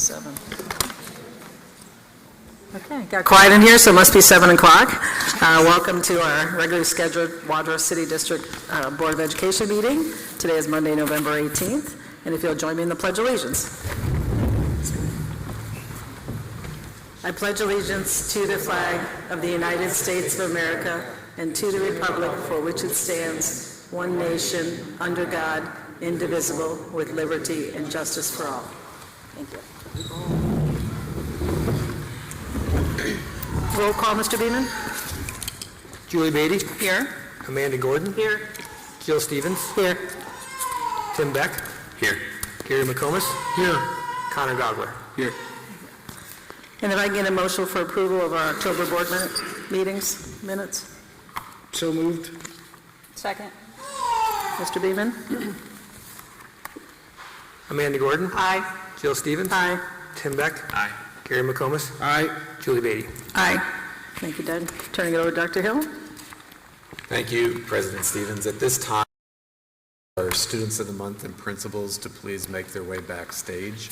7. Okay, got quiet in here, so it must be 7 o'clock. Welcome to our regularly scheduled Wadsworth City District Board of Education meeting. Today is Monday, November 18th, and if you'll join me in the Pledge of Allegiance. I pledge allegiance to the flag of the United States of America and to the republic for which it stands, one nation, under God, indivisible, with liberty and justice for all. Thank you. Roll call, Mr. Beeman. Julie Beatty. Here. Amanda Gordon. Here. Jill Stevens. Here. Tim Beck. Here. Gary McComas. Here. Connor Godler. Here. And if I can get a motion for approval of our October board minutes. So moved. Second. Mr. Beeman. Amanda Gordon. Aye. Jill Stevens. Aye. Tim Beck. Aye. Gary McComas. Aye. Julie Beatty. Aye. Thank you, Doug. Turning it over to Dr. Hill. Thank you, President Stevens. At this time, our students of the month and principals to please make their way backstage.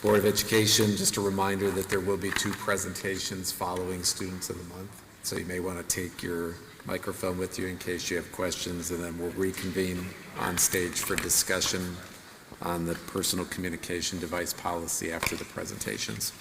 Board of Education, just a reminder that there will be 2 presentations following students of the month. So you may want to take your microphone with you in case you have questions, and then we'll reconvene on stage for discussion on the personal communication device policy after the presentations.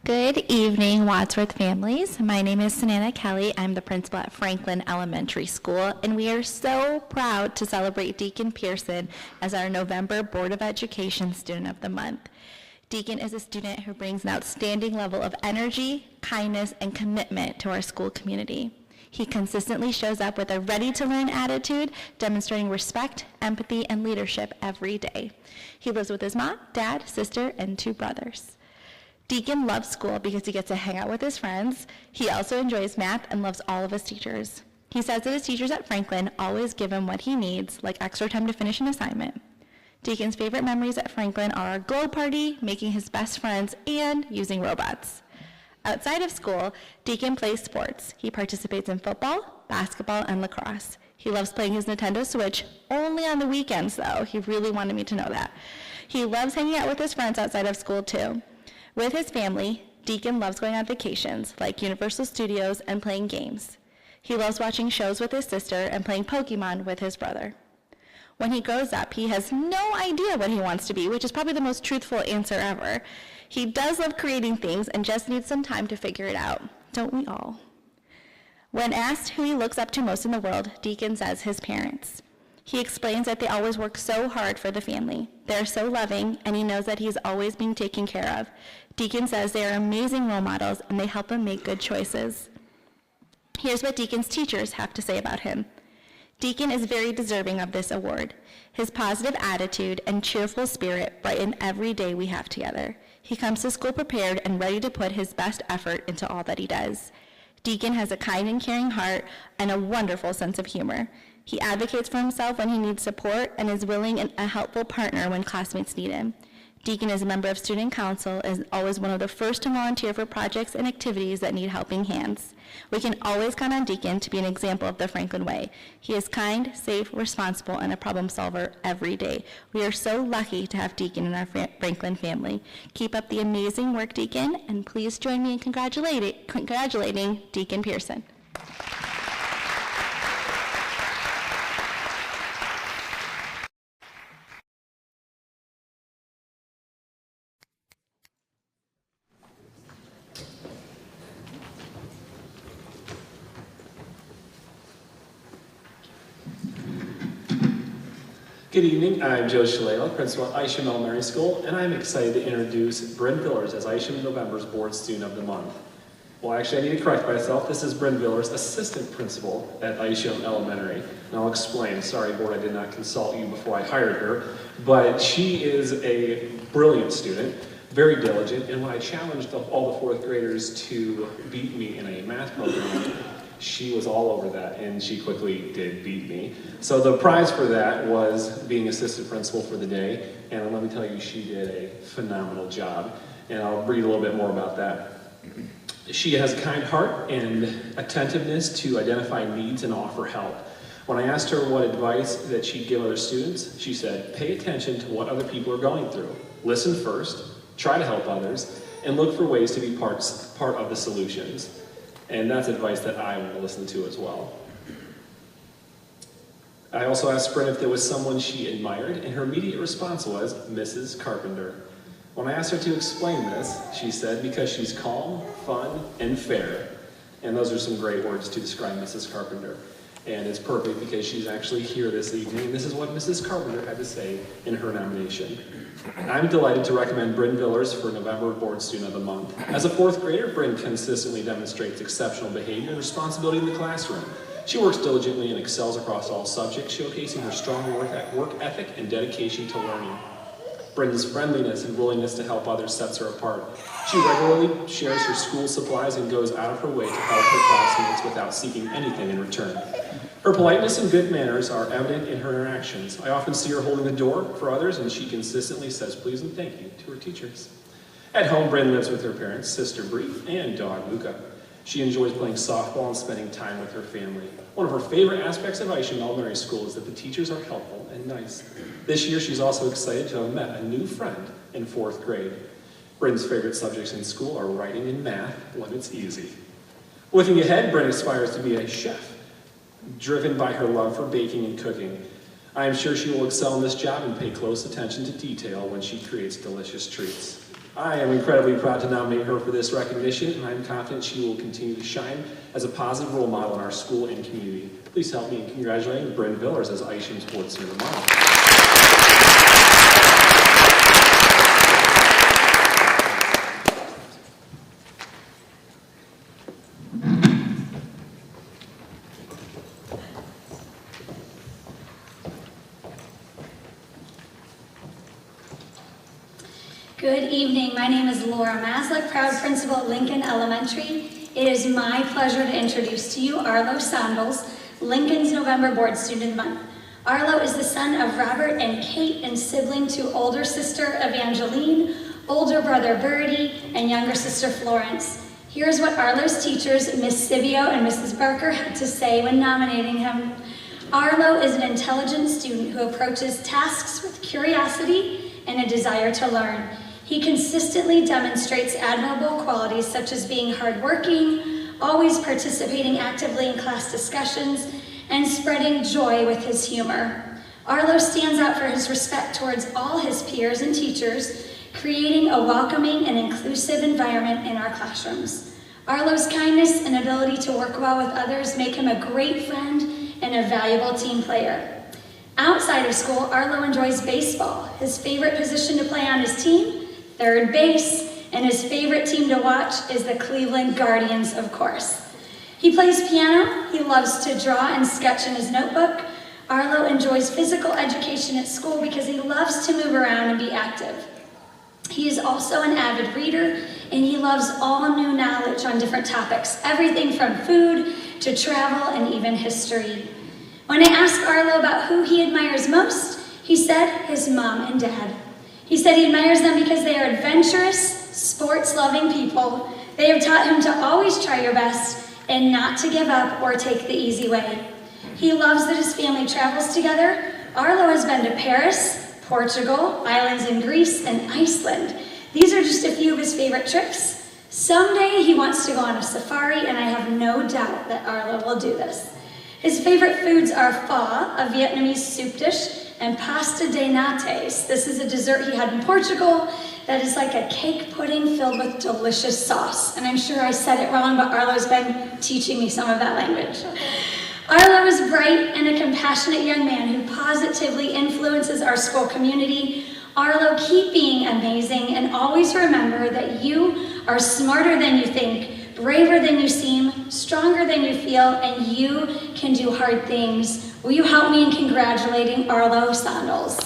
Good evening, Wadsworth families. My name is Sanana Kelly. I'm the principal at Franklin Elementary School, and we are so proud to celebrate Deacon Pearson as our November Board of Education Student of the Month. Deacon is a student who brings an outstanding level of energy, kindness, and commitment to our school community. He consistently shows up with a ready-to-learn attitude, demonstrating respect, empathy, and leadership every day. He lives with his mom, dad, sister, and 2 brothers. Deacon loves school because he gets to hang out with his friends. He also enjoys math and loves all of his teachers. He says that his teachers at Franklin always give him what he needs, like extra time to finish an assignment. Deacon's favorite memories at Franklin are our glow party, making his best friends, and using robots. Outside of school, Deacon plays sports. He participates in football, basketball, and lacrosse. He loves playing his Nintendo Switch, only on the weekends though. He really wanted me to know that. He loves hanging out with his friends outside of school too. With his family, Deacon loves going on vacations, like Universal Studios and playing games. He loves watching shows with his sister and playing Pokemon with his brother. When he grows up, he has no idea what he wants to be, which is probably the most truthful answer ever. He does love creating things and just needs some time to figure it out. Don't we all? When asked who he looks up to most in the world, Deacon says his parents. He explains that they always work so hard for the family. They're so loving, and he knows that he's always being taken care of. Deacon says they are amazing role models, and they help him make good choices. Here's what Deacon's teachers have to say about him. Deacon is very deserving of this award. His positive attitude and cheerful spirit brighten every day we have together. He comes to school prepared and ready to put his best effort into all that he does. Deacon has a kind and caring heart and a wonderful sense of humor. He advocates for himself when he needs support and is willing and a helpful partner when classmates need him. Deacon is a member of student council and is always one of the first to volunteer for projects and activities that need helping hands. We can always count on Deacon to be an example of the Franklin way. He is kind, safe, responsible, and a problem solver every day. We are so lucky to have Deacon in our Franklin family. Keep up the amazing work, Deacon, and please join me in congratulating Deacon Pearson. Good evening, I'm Joe Shalala, principal at Isham Elementary School, and I'm excited to introduce Bryn Villers as Isham November's Board Student of the Month. Well, actually, I need to correct myself. This is Bryn Villers, assistant principal at Isham Elementary. And I'll explain. Sorry, board, I did not consult you before I hired her, but she is a brilliant student, very diligent, and when I challenged all the fourth graders to beat me in a math program, she was all over that, and she quickly did beat me. So the prize for that was being assistant principal for the day, and let me tell you, she did a phenomenal job, and I'll read a little bit more about that. She has a kind heart and attentiveness to identify needs and offer help. When I asked her what advice that she'd give other students, she said, pay attention to what other people are going through. Listen first, try to help others, and look for ways to be part of the solutions. And that's advice that I want to listen to as well. I also asked Bryn if there was someone she admired, and her immediate response was Mrs. Carpenter. When I asked her to explain this, she said, because she's calm, fun, and fair. And those are some great words to describe Mrs. Carpenter. And it's perfect because she's actually here this evening. This is what Mrs. Carpenter had to say in her nomination. I'm delighted to recommend Bryn Villers for November Board Student of the Month. As a fourth grader, Bryn consistently demonstrates exceptional behavior and responsibility in the classroom. She works diligently and excels across all subjects, showcasing her strong work ethic and dedication to learning. Bryn's friendliness and willingness to help others sets her apart. She regularly shares her school supplies and goes out of her way to help her classmates without seeking anything in return. Her politeness and good manners are evident in her interactions. I often see her holding the door for others, and she consistently says please and thank you to her teachers. At home, Bryn lives with her parents, sister Bree, and dog Luca. She enjoys playing softball and spending time with her family. One of her favorite aspects of Isham Elementary School is that the teachers are helpful and nice. This year, she's also excited to have met a new friend in fourth grade. Bryn's favorite subjects in school are writing and math when it's easy. Looking ahead, Bryn aspires to be a chef, driven by her love for baking and cooking. I am sure she will excel in this job and pay close attention to detail when she creates delicious treats. I am incredibly proud to nominate her for this recognition, and I'm confident she will continue to shine as a positive role model in our school and community. Please help me in congratulating Bryn Villers as Isham's Board Student of the Month. Good evening. My name is Laura Maslick, proud principal at Lincoln Elementary. It is my pleasure to introduce to you Arlo Sandals, Lincoln's November Board Student of the Month. Arlo is the son of Robert and Kate and sibling to older sister Evangeline, older brother Birdie, and younger sister Florence. Here's what Arlo's teachers, Miss Sivio and Mrs. Barker, had to say when nominating him. Arlo is an intelligent student who approaches tasks with curiosity and a desire to learn. He consistently demonstrates admirable qualities such as being hardworking, always participating actively in class discussions, and spreading joy with his humor. Arlo stands out for his respect towards all his peers and teachers, creating a welcoming and inclusive environment in our classrooms. Arlo's kindness and ability to work well with others make him a great friend and a valuable team player. Outside of school, Arlo enjoys baseball. His favorite position to play on his team, third base, and his favorite team to watch is the Cleveland Guardians, of course. He plays piano, he loves to draw and sketch in his notebook. Arlo enjoys physical education at school because he loves to move around and be active. He is also an avid reader, and he loves all new knowledge on different topics, everything from food to travel and even history. When I asked Arlo about who he admires most, he said his mom and dad. He said he admires them because they are adventurous, sports-loving people. They have taught him to always try your best and not to give up or take the easy way. He loves that his family travels together. Arlo has been to Paris, Portugal, islands in Greece, and Iceland. These are just a few of his favorite trips. Someday he wants to go on a safari, and I have no doubt that Arlo will do this. His favorite foods are pho, a Vietnamese soup dish, and pasta de nates. This is a dessert he had in Portugal that is like a cake pudding filled with delicious sauce. And I'm sure I said it wrong, but Arlo's been teaching me some of that language. Arlo is bright and a compassionate young man who positively influences our school community. Arlo, keep being amazing and always remember that you are smarter than you think, braver than you seem, stronger than you feel, and you can do hard things. Will you help me in congratulating Arlo Sandals?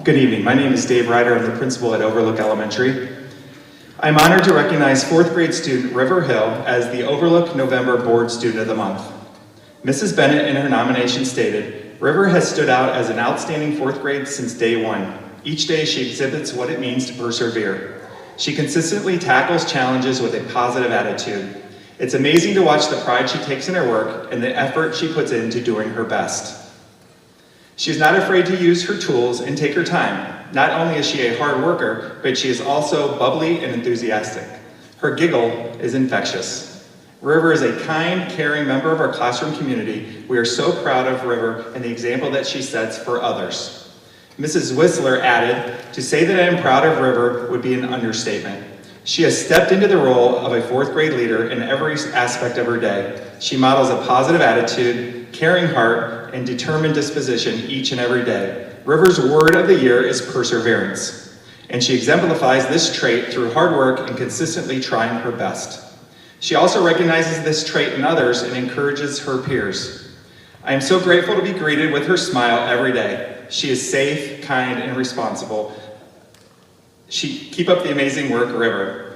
Good evening. My name is Dave Ryder. I'm the principal at Overlook Elementary. I'm honored to recognize fourth grade student River Hill as the Overlook November Board Student of the Month. Mrs. Bennett in her nomination stated, "River has stood out as an outstanding fourth grade since day one. Each day she exhibits what it means to persevere. She consistently tackles challenges with a positive attitude. It's amazing to watch the pride she takes in her work and the effort she puts into doing her best. She is not afraid to use her tools and take her time. Not only is she a hard worker, but she is also bubbly and enthusiastic. Her giggle is infectious. River is a kind, caring member of our classroom community. We are so proud of River and the example that she sets for others." Mrs. Whistler added, "To say that I am proud of River would be an understatement. She has stepped into the role of a fourth grade leader in every aspect of her day. She models a positive attitude, caring heart, and determined disposition each and every day. River's word of the year is perseverance, and she exemplifies this trait through hard work and consistently trying her best. She also recognizes this trait in others and encourages her peers. I am so grateful to be greeted with her smile every day. She is safe, kind, and responsible. Keep up the amazing work, River."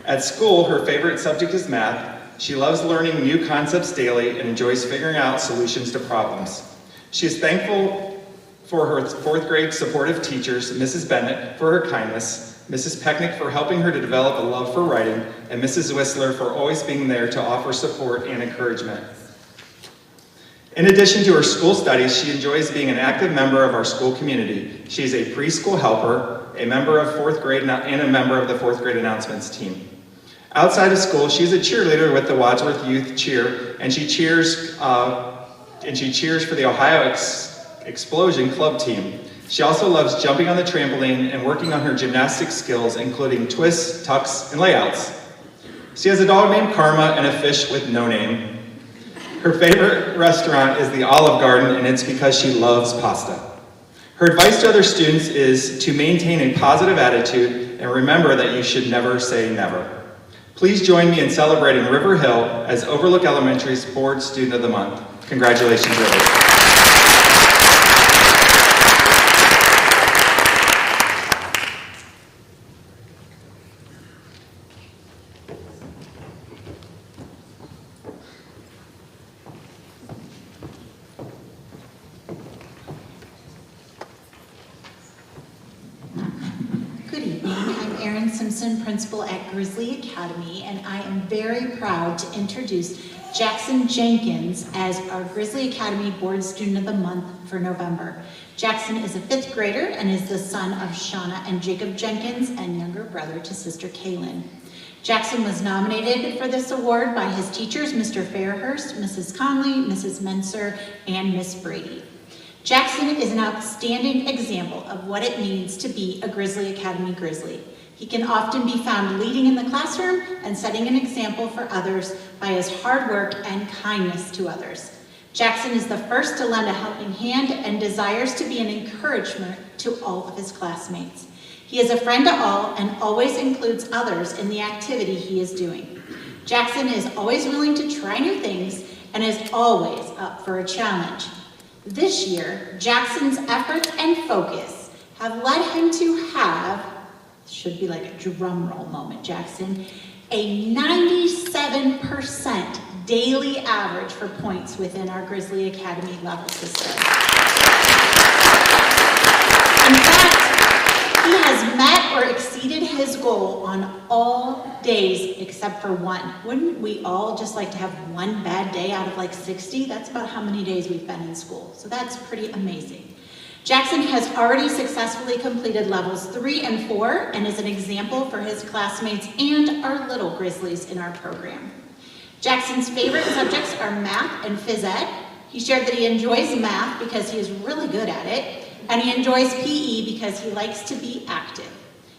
At school, her favorite subject is math. She loves learning new concepts daily and enjoys figuring out solutions to problems. She is thankful for her fourth grade supportive teachers, Mrs. Bennett for her kindness, Mrs. Pecknick for helping her to develop a love for writing, and Mrs. Whistler for always being there to offer support and encouragement. In addition to her school studies, she enjoys being an active member of our school community. She is a preschool helper, a member of fourth grade, and a member of the fourth grade announcements team. Outside of school, she's a cheerleader with the Wadsworth Youth Cheer, and she cheers for the Ohio Explosion Club team. She also loves jumping on the trampoline and working on her gymnastic skills, including twists, tucks, and layouts. She has a dog named Karma and a fish with no name. Her favorite restaurant is the Olive Garden, and it's because she loves pasta. Her advice to other students is to maintain a positive attitude and remember that you should never say never. Please join me in celebrating River Hill as Overlook Elementary's Board Student of the Month. Congratulations, River. Principal at Grizzly Academy, and I am very proud to introduce Jackson Jenkins as our Grizzly Academy Board Student of the Month for November. Jackson is a 5th grader and is the son of Shauna and Jacob Jenkins and younger brother to Sister Kaylin. Jackson was nominated for this award by his teachers, Mr. Fairhurst, Mrs. Conley, Mrs. Menser, and Miss Brady. Jackson is an outstanding example of what it means to be a Grizzly Academy Grizzly. He can often be found leading in the classroom and setting an example for others by his hard work and kindness to others. Jackson is the first to lend a helping hand and desires to be an encouragement to all of his classmates. He is a friend to all and always includes others in the activity he is doing. Jackson is always willing to try new things and is always up for a challenge. This year, Jackson's efforts and focus have led him to have, should be like a drum roll moment, Jackson, a 97% daily average for points within our Grizzly Academy level system. In fact, he has met or exceeded his goal on all days except for one. Wouldn't we all just like to have one bad day out of like 60? That's about how many days we've been in school, so that's pretty amazing. Jackson has already successfully completed levels 3 and 4 and is an example for his classmates and our little Grizzlies in our program. Jackson's favorite subjects are math and phys ed. He shared that he enjoys math because he is really good at it, and he enjoys PE because he likes to be active.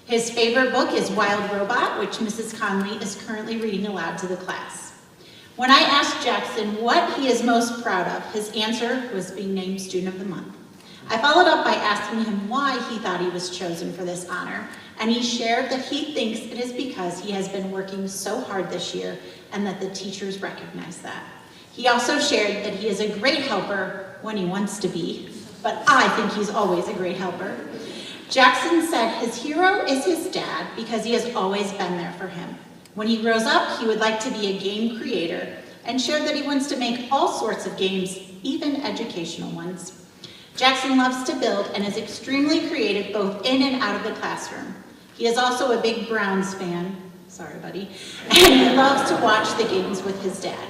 His favorite book is Wild Robot, which Mrs. Conley is currently reading aloud to the class. When I asked Jackson what he is most proud of, his answer was being named Student of the Month. I followed up by asking him why he thought he was chosen for this honor, and he shared that he thinks it is because he has been working so hard this year and that the teachers recognize that. He also shared that he is a great helper when he wants to be, but I think he's always a great helper. Jackson said his hero is his dad because he has always been there for him. When he grows up, he would like to be a game creator and shared that he wants to make all sorts of games, even educational ones. Jackson loves to build and is extremely creative both in and out of the classroom. He is also a big Browns fan, sorry buddy, and he loves to watch the games with his dad.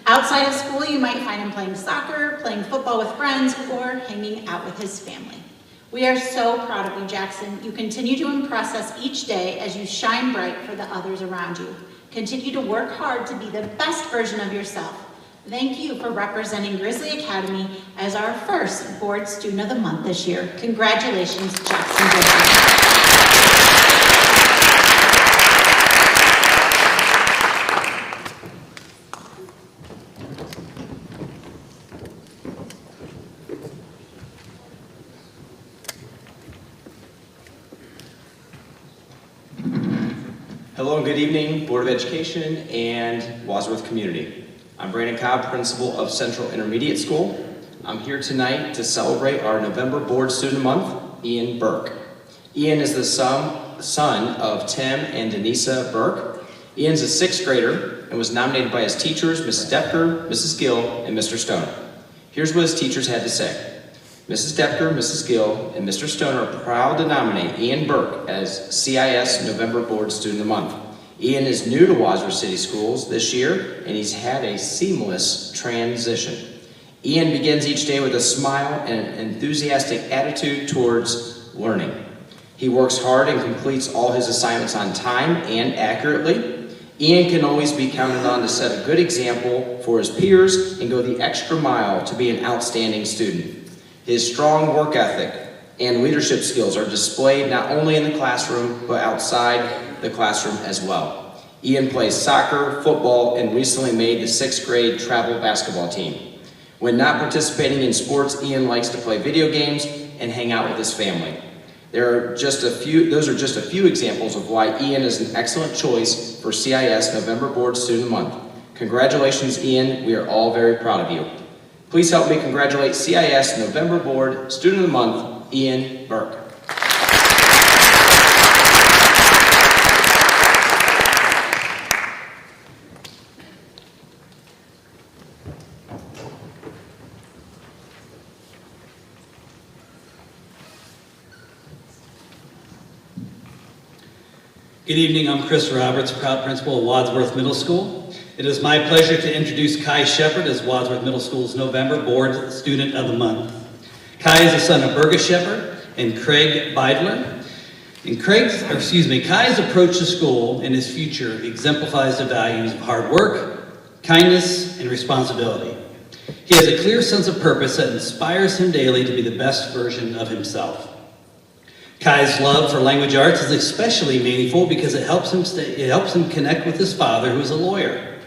Outside of school, you might find him playing soccer, playing football with friends, or hanging out with his family. We are so proud of you, Jackson. You continue to impress us each day as you shine bright for the others around you. Continue to work hard to be the best version of yourself. Thank you for representing Grizzly Academy as our first Board Student of the Month this year. Congratulations, Jackson Jenkins. Hello and good evening, Board of Education and Wadsworth Community. I'm Brandon Cobb, Principal of Central Intermediate School. I'm here tonight to celebrate our November Board Student Month, Ian Burke. Ian is the son of Tim and Denisa Burke. Ian's a 6th grader and was nominated by his teachers, Mrs. Depker, Mrs. Gill, and Mr. Stoner. Here's what his teachers had to say. Mrs. Depker, Mrs. Gill, and Mr. Stoner are proud to nominate Ian Burke as CIS November Board Student of the Month. Ian is new to Wadsworth City Schools this year, and he's had a seamless transition. Ian begins each day with a smile and an enthusiastic attitude towards learning. He works hard and completes all his assignments on time and accurately. Ian can always be counted on to set a good example for his peers and go the extra mile to be an outstanding student. His strong work ethic and leadership skills are displayed not only in the classroom, but outside the classroom as well. Ian plays soccer, football, and recently made the 6th grade travel basketball team. When not participating in sports, Ian likes to play video games and hang out with his family. Those are just a few examples of why Ian is an excellent choice for CIS November Board Student of the Month. Congratulations, Ian. We are all very proud of you. Please help me congratulate CIS November Board Student of the Month, Ian Burke. Good evening, I'm Chris Roberts, proud principal of Wadsworth Middle School. It is my pleasure to introduce Kai Shepard as Wadsworth Middle School's November Board Student of the Month. Kai is the son of Burgess Shepard and Craig Beidler. Kai's approach to school and his future exemplifies the values of hard work, kindness, and responsibility. He has a clear sense of purpose that inspires him daily to be the best version of himself. Kai's love for language arts is especially meaningful because it helps him connect with his father, who is a lawyer.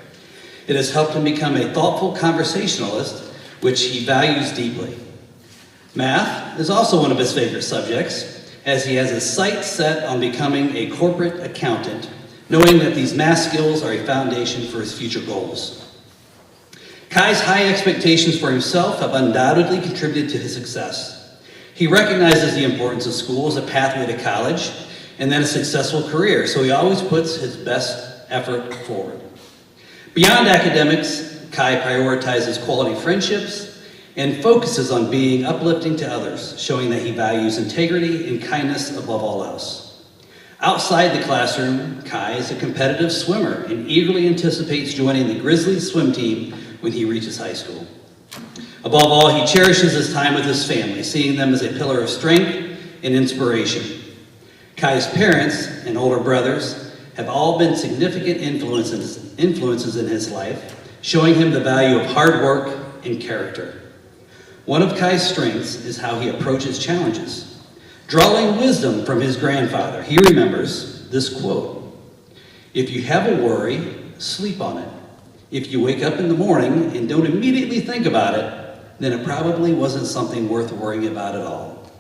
It has helped him become a thoughtful conversationalist, which he values deeply. Math is also one of his favorite subjects, as he has his sights set on becoming a corporate accountant, knowing that these math skills are a foundation for his future goals. Kai's high expectations for himself have undoubtedly contributed to his success. He recognizes the importance of school as a pathway to college and then a successful career, so he always puts his best effort forward. Beyond academics, Kai prioritizes quality friendships and focuses on being uplifting to others, showing that he values integrity and kindness above all else. Outside the classroom, Kai is a competitive swimmer and eagerly anticipates joining the Grizzlies swim team when he reaches high school. Above all, he cherishes his time with his family, seeing them as a pillar of strength and inspiration. Kai's parents and older brothers have all been significant influences in his life, showing him the value of hard work and character. One of Kai's strengths is how he approaches challenges. Drawing wisdom from his grandfather, he remembers this quote: "If you have a worry, sleep on it. If you wake up in the morning and don't immediately think about it, then it probably wasn't something worth worrying about at all."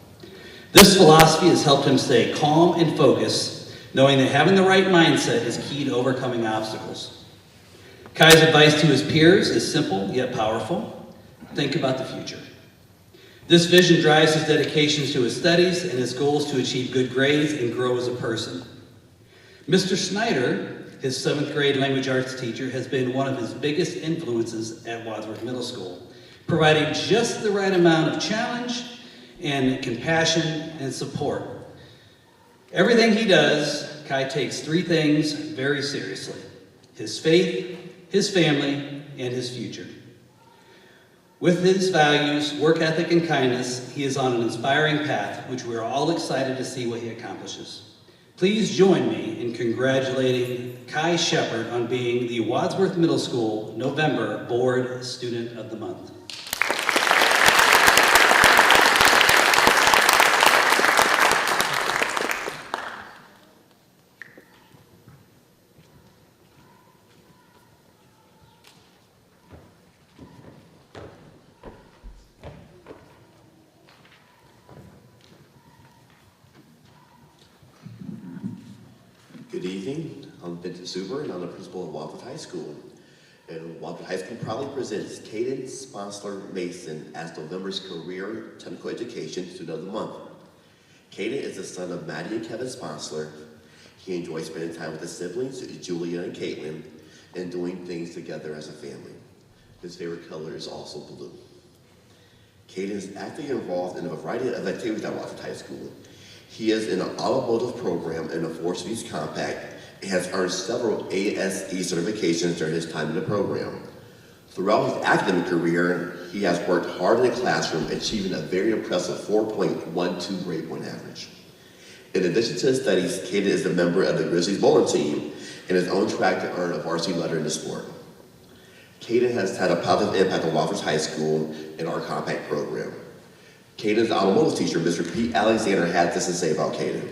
This philosophy has helped him stay calm and focused, knowing that having the right mindset is key to overcoming obstacles. Kai's advice to his peers is simple yet powerful: think about the future. This vision drives his dedications to his studies and his goals to achieve good grades and grow as a person. Mr. Snyder, his 7th grade language arts teacher, has been one of his biggest influences at Wadsworth Middle School, providing just the right amount of challenge and compassion and support. Everything he does, Kai takes 3 things very seriously: his faith, his family, and his future. With his values, work ethic, and kindness, he is on an inspiring path, which we are all excited to see what he accomplishes. Please join me in congratulating Kai Shepard on being the Wadsworth Middle School November Board Student of the Month. Good evening, I'm Vincent Suber and I'm the principal of Wadsworth High School. And Wadsworth High School proudly presents Caden Sponsler Mason as November's Career Technical Education Student of the Month. Caden is the son of Maddie and Kevin Sponsler. He enjoys spending time with his siblings, Julia and Caitlin, and doing things together as a family. His favorite color is also blue. Caden is actively involved in a variety of activities at Wadsworth High School. He is in an automotive program in the 4 Cities Compact and has earned several ASE certifications during his time in the program. Throughout his academic career, he has worked hard in the classroom, achieving a very impressive 4.12 grade point average. In addition to his studies, Caden is a member of the Grizzlies bowling team and is on track to earn a varsity letter in the sport. Caden has had a positive impact on Wadsworth High School and our compact program. Caden's automotive teacher, Mr. Pete Alexander, had this to say about Caden.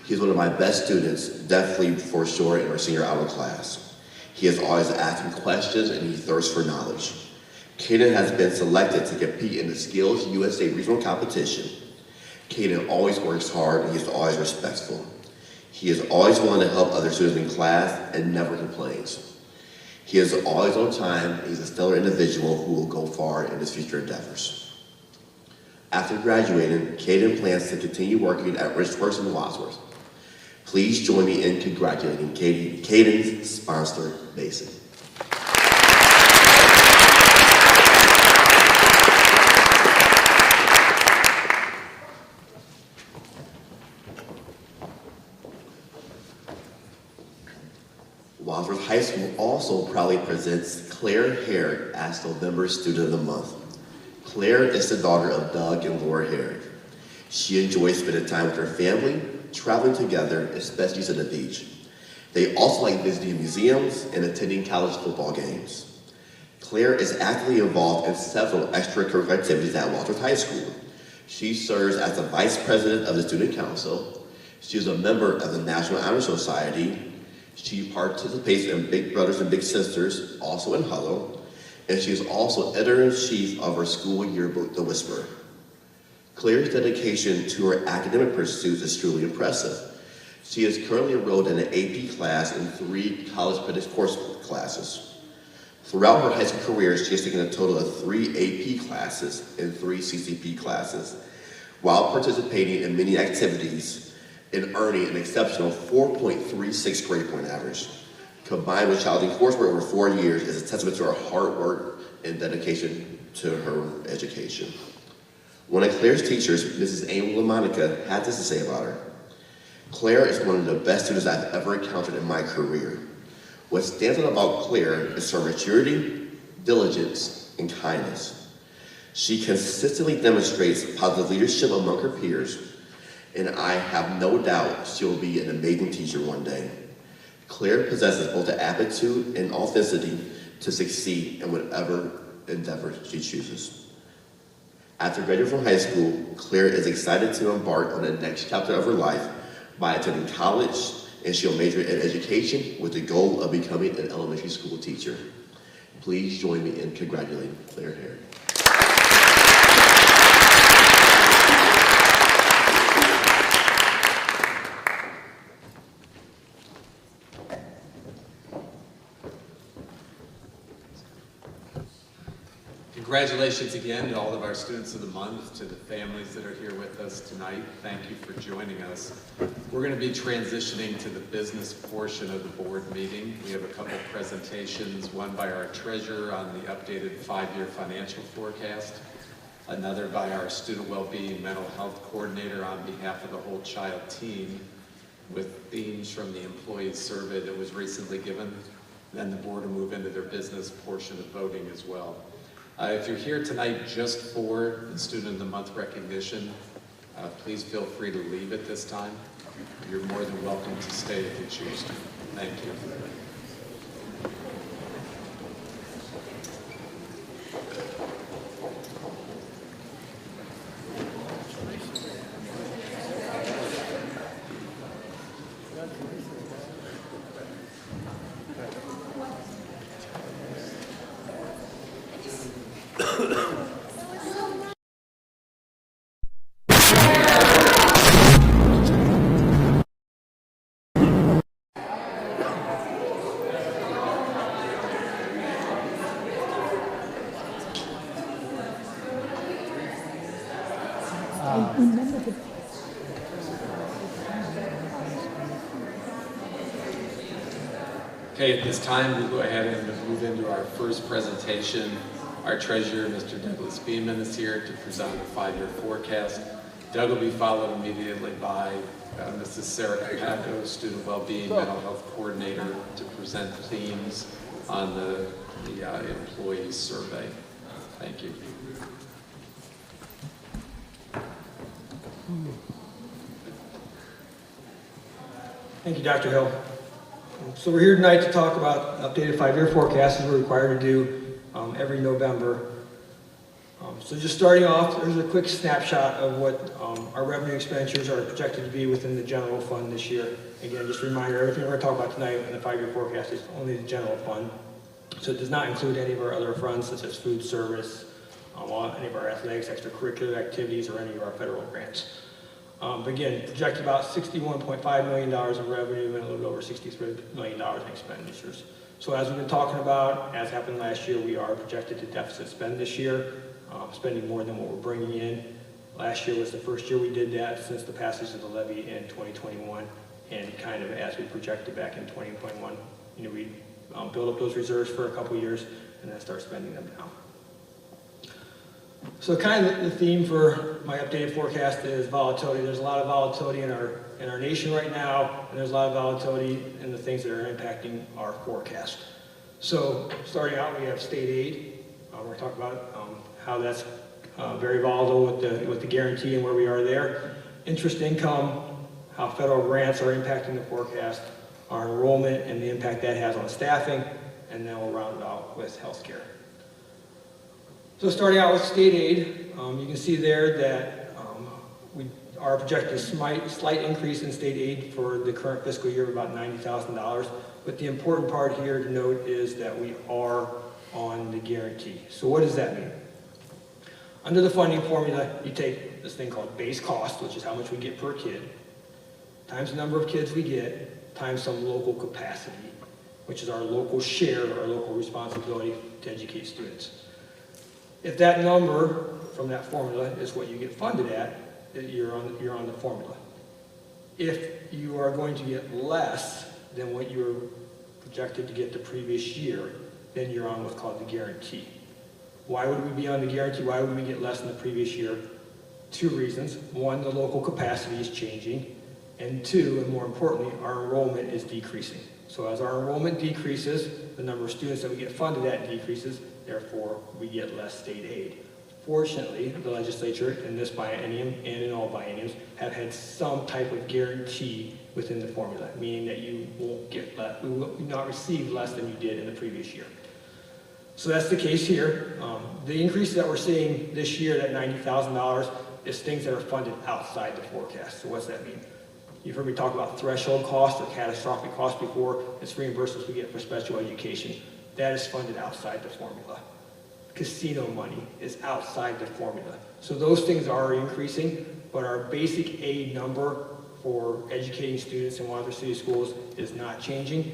He's one of my best students, definitely for sure, in our senior auto class. He is always asking questions and he thirsts for knowledge. Caden has been selected to compete in the Skills USA regional competition. Caden always works hard and he's always respectful. He is always willing to help other students in class and never complains. He is always on time and he's a stellar individual who will go far in his future endeavors. After graduating, Caden plans to continue working at Richworks in Wadsworth. Please join me in congratulating Caden's sponsor, Mason. Wadsworth High School also proudly presents Claire Herrick as November's Student of the Month. Claire is the daughter of Doug and Laura Herrick. She enjoys spending time with her family, traveling together, especially to the beach. They also like visiting museums and attending college football games. Claire is actively involved in several extracurricular activities at Wadsworth High School. She serves as the vice president of the student council. She is a member of the National Honor Society. She participates in Big Brothers and Big Sisters, also in Huddle. And she is also editor-in-chief of her school yearbook, The Whisperer. Claire's dedication to her academic pursuits is truly impressive. She is currently enrolled in an AP class and 3 college credit course classes. Throughout her high school career, she has taken a total of 3 AP classes and 3 CCP classes, while participating in many activities and earning an exceptional 4.36 grade point average. Combined with challenging coursework over 4 years is a testament to her hard work and dedication to her education. One of Claire's teachers, Mrs. Amy LaMonica, had this to say about her. Claire is one of the best students I've ever encountered in my career. What stands out about Claire is her maturity, diligence, and kindness. She consistently demonstrates positive leadership among her peers, and I have no doubt she will be an amazing teacher one day. Claire possesses both the aptitude and authenticity to succeed in whatever endeavor she chooses. After graduating from high school, Claire is excited to embark on the next chapter of her life by attending college, and she'll major in education with the goal of becoming an elementary school teacher. Please join me in congratulating Claire Hare. Congratulations again to all of our students of the month, to the families that are here with us tonight. Thank you for joining us. We're going to be transitioning to the business portion of the board meeting. We have a couple presentations, one by our treasurer on the updated 5-year financial forecast, another by our student well-being mental health coordinator on behalf of the whole child team with themes from the employee survey that was recently given. Then the board will move into their business portion of voting as well. If you're here tonight just for the Student of the Month recognition, please feel free to leave at this time. You're more than welcome to stay if you choose to. Thank you. Okay, at this time, we'll go ahead and move into our first presentation. Our treasurer, Mr. Douglas Beeman, is here to present the 5-year forecast. Doug will be followed immediately by Mrs. Sarah Capaco, Student Wellbeing Mental Health Coordinator, to present themes on the employee survey. Thank you. Thank you, Dr. Hill. So we're here tonight to talk about updated 5-year forecasts as we're required to do every November. So just starting off, there's a quick snapshot of what our revenue expenditures are projected to be within the general fund this year. Again, just a reminder, everything we're going to talk about tonight in the 5-year forecast is only the general fund. So it does not include any of our other funds such as food service, any of our athletics, extracurricular activities, or any of our federal grants. Again, projected about $61.5 million of revenue and a little over $63 million in expenditures. So as we've been talking about, as happened last year, we are projected to deficit spend this year, spending more than what we're bringing in. Last year was the first year we did that since the passage of the levy in 2021, and kind of as we projected back in 2021, we build up those reserves for a couple years and then start spending them down. So kind of the theme for my updated forecast is volatility. There's a lot of volatility in our nation right now, and there's a lot of volatility in the things that are impacting our forecast. So starting out, we have state aid. We're going to talk about how that's very volatile with the guarantee and where we are there. Interest income, how federal grants are impacting the forecast, our enrollment and the impact that has on staffing, and then we'll round it out with healthcare. So starting out with state aid, you can see there that we are projecting a slight increase in state aid for the current fiscal year of about $90,000. But the important part here to note is that we are on the guarantee. So what does that mean? Under the funding formula, you take this thing called base cost, which is how much we get per kid, times the number of kids we get, times some local capacity, which is our local share, our local responsibility to educate students. If that number from that formula is what you get funded at, you're on the formula. If you are going to get less than what you were projected to get the previous year, then you're on what's called the guarantee. Why would we be on the guarantee? Why would we get less than the previous year? 2 reasons. 1, the local capacity is changing, and 2, and more importantly, our enrollment is decreasing. So as our enrollment decreases, the number of students that we get funded at decreases, therefore we get less state aid Fortunately, the legislature in this biennium and in all bienniums have had some type of guarantee within the formula, meaning that you won't get less, you will not receive less than you did in the previous year. So that's the case here. The increase that we're seeing this year, that $90,000, is things that are funded outside the forecast. So what's that mean? You've heard me talk about threshold costs or catastrophic costs before. It's reimbursements we get for special education. That is funded outside the formula. Casino money is outside the formula. So those things are increasing, but our basic aid number for educating students in Wadsworth City Schools is not changing,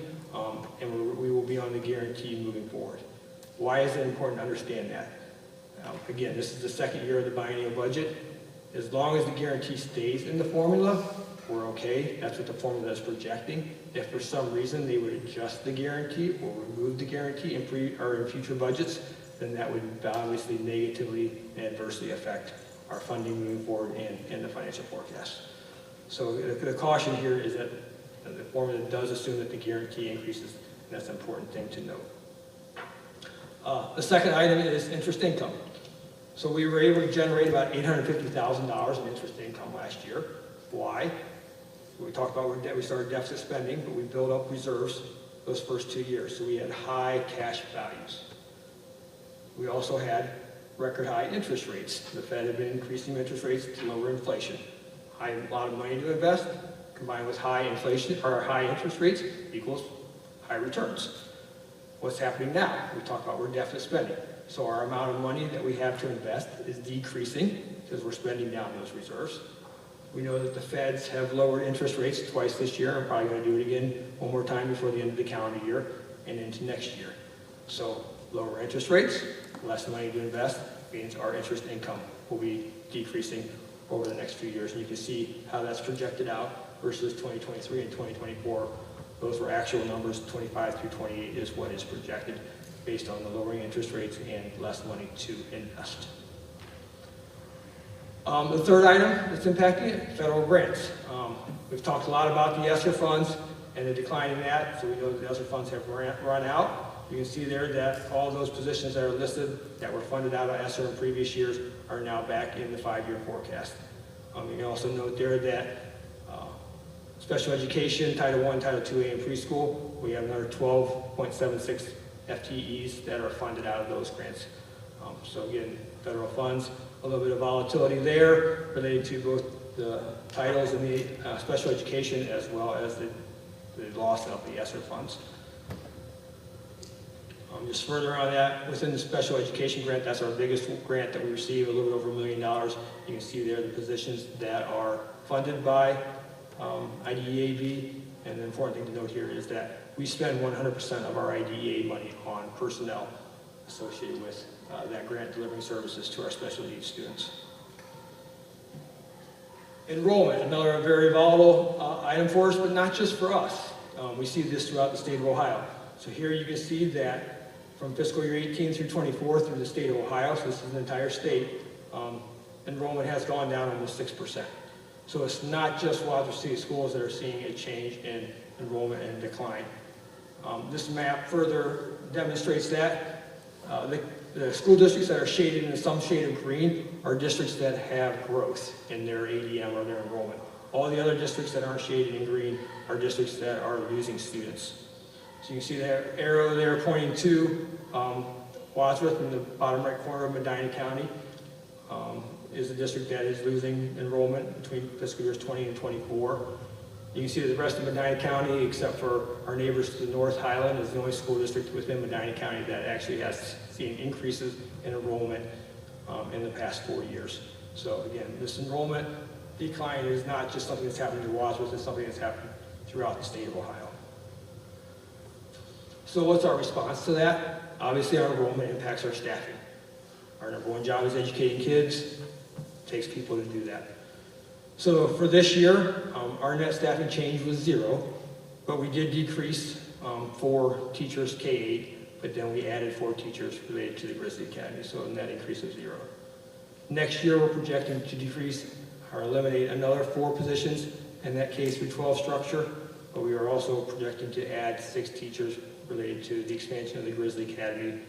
and we will be on the guarantee moving forward. Why is it important to understand that? Again, this is the second year of the biennial budget. As long as the guarantee stays in the formula, we're okay. That's what the formula is projecting. If for some reason they would adjust the guarantee or remove the guarantee in future budgets, then that would obviously negatively and adversely affect our funding moving forward and the financial forecast. So the caution here is that the formula does assume that the guarantee increases, and that's an important thing to note. The second item is interest income. So we were able to generate about $850,000 in interest income last year. Why? We talked about we started deficit spending, but we built up reserves those first 2 years. So we had high cash values. We also had record high interest rates. The Fed had been increasing interest rates to lower inflation. A lot of money to invest combined with high inflation or high interest rates equals high returns. What's happening now? We talked about we're deficit spending. So our amount of money that we have to invest is decreasing because we're spending down those reserves. We know that the Feds have lowered interest rates twice this year. I'm probably going to do it again one more time before the end of the calendar year and into next year. So lower interest rates, less money to invest, means our interest income will be decreasing over the next few years. And you can see how that's projected out versus 2023 and 2024. Those were actual numbers. 25 through 28 is what is projected based on the lowering interest rates and less money to invest. The third item that's impacting it, federal grants. We've talked a lot about the ESSER funds and the decline in that, so we know that the ESSER funds have run out. You can see there that all those positions that are listed that were funded out of ESSER in previous years are now back in the 5-year forecast. You can also note there that special education, Title I, Title IIA, and preschool, we have another 12.76 FTEs that are funded out of those grants. So again, federal funds, a little bit of volatility there related to both the titles in the special education as well as the loss of the ESSER funds. Just further on that, within the special education grant, that's our biggest grant that we receive, a little bit over $1 million. You can see there the positions that are funded by IDEAB, and the important thing to note here is that we spend 100% of our IDEA money on personnel associated with that grant delivering services to our special needs students. Enrollment, another very volatile item for us, but not just for us. We see this throughout the state of Ohio. So here you can see that from fiscal year 18 through 24 through the state of Ohio, so this is the entire state, enrollment has gone down almost 6%. So it's not just Wadsworth City Schools that are seeing a change in enrollment and decline. This map further demonstrates that. The school districts that are shaded in some shade of green are districts that have growth in their ADM or their enrollment. All the other districts that aren't shaded in green are districts that are losing students. So you can see that arrow there pointing to Wadsworth in the bottom right corner of Medina County is the district that is losing enrollment between fiscal years 20 and 24. You can see that the rest of Medina County, except for our neighbors to the north, Highland, is the only school district within Medina County that actually has seen increases in enrollment in the past 4 years. So again, this enrollment decline is not just something that's happening to Wadsworth, it's something that's happening throughout the state of Ohio. So what's our response to that? Obviously our enrollment impacts our staffing. Our number one job is educating kids. It takes people to do that. So for this year, our net staffing change was 0, but we did decrease 4 teachers K-8, but then we added 4 teachers related to the Grizzly Academy, so a net increase of 0. Next year, we're projecting to decrease or eliminate another 4 positions in that K-12 structure, but we are also projecting to add 6 teachers related to the expansion of the Grizzly Academy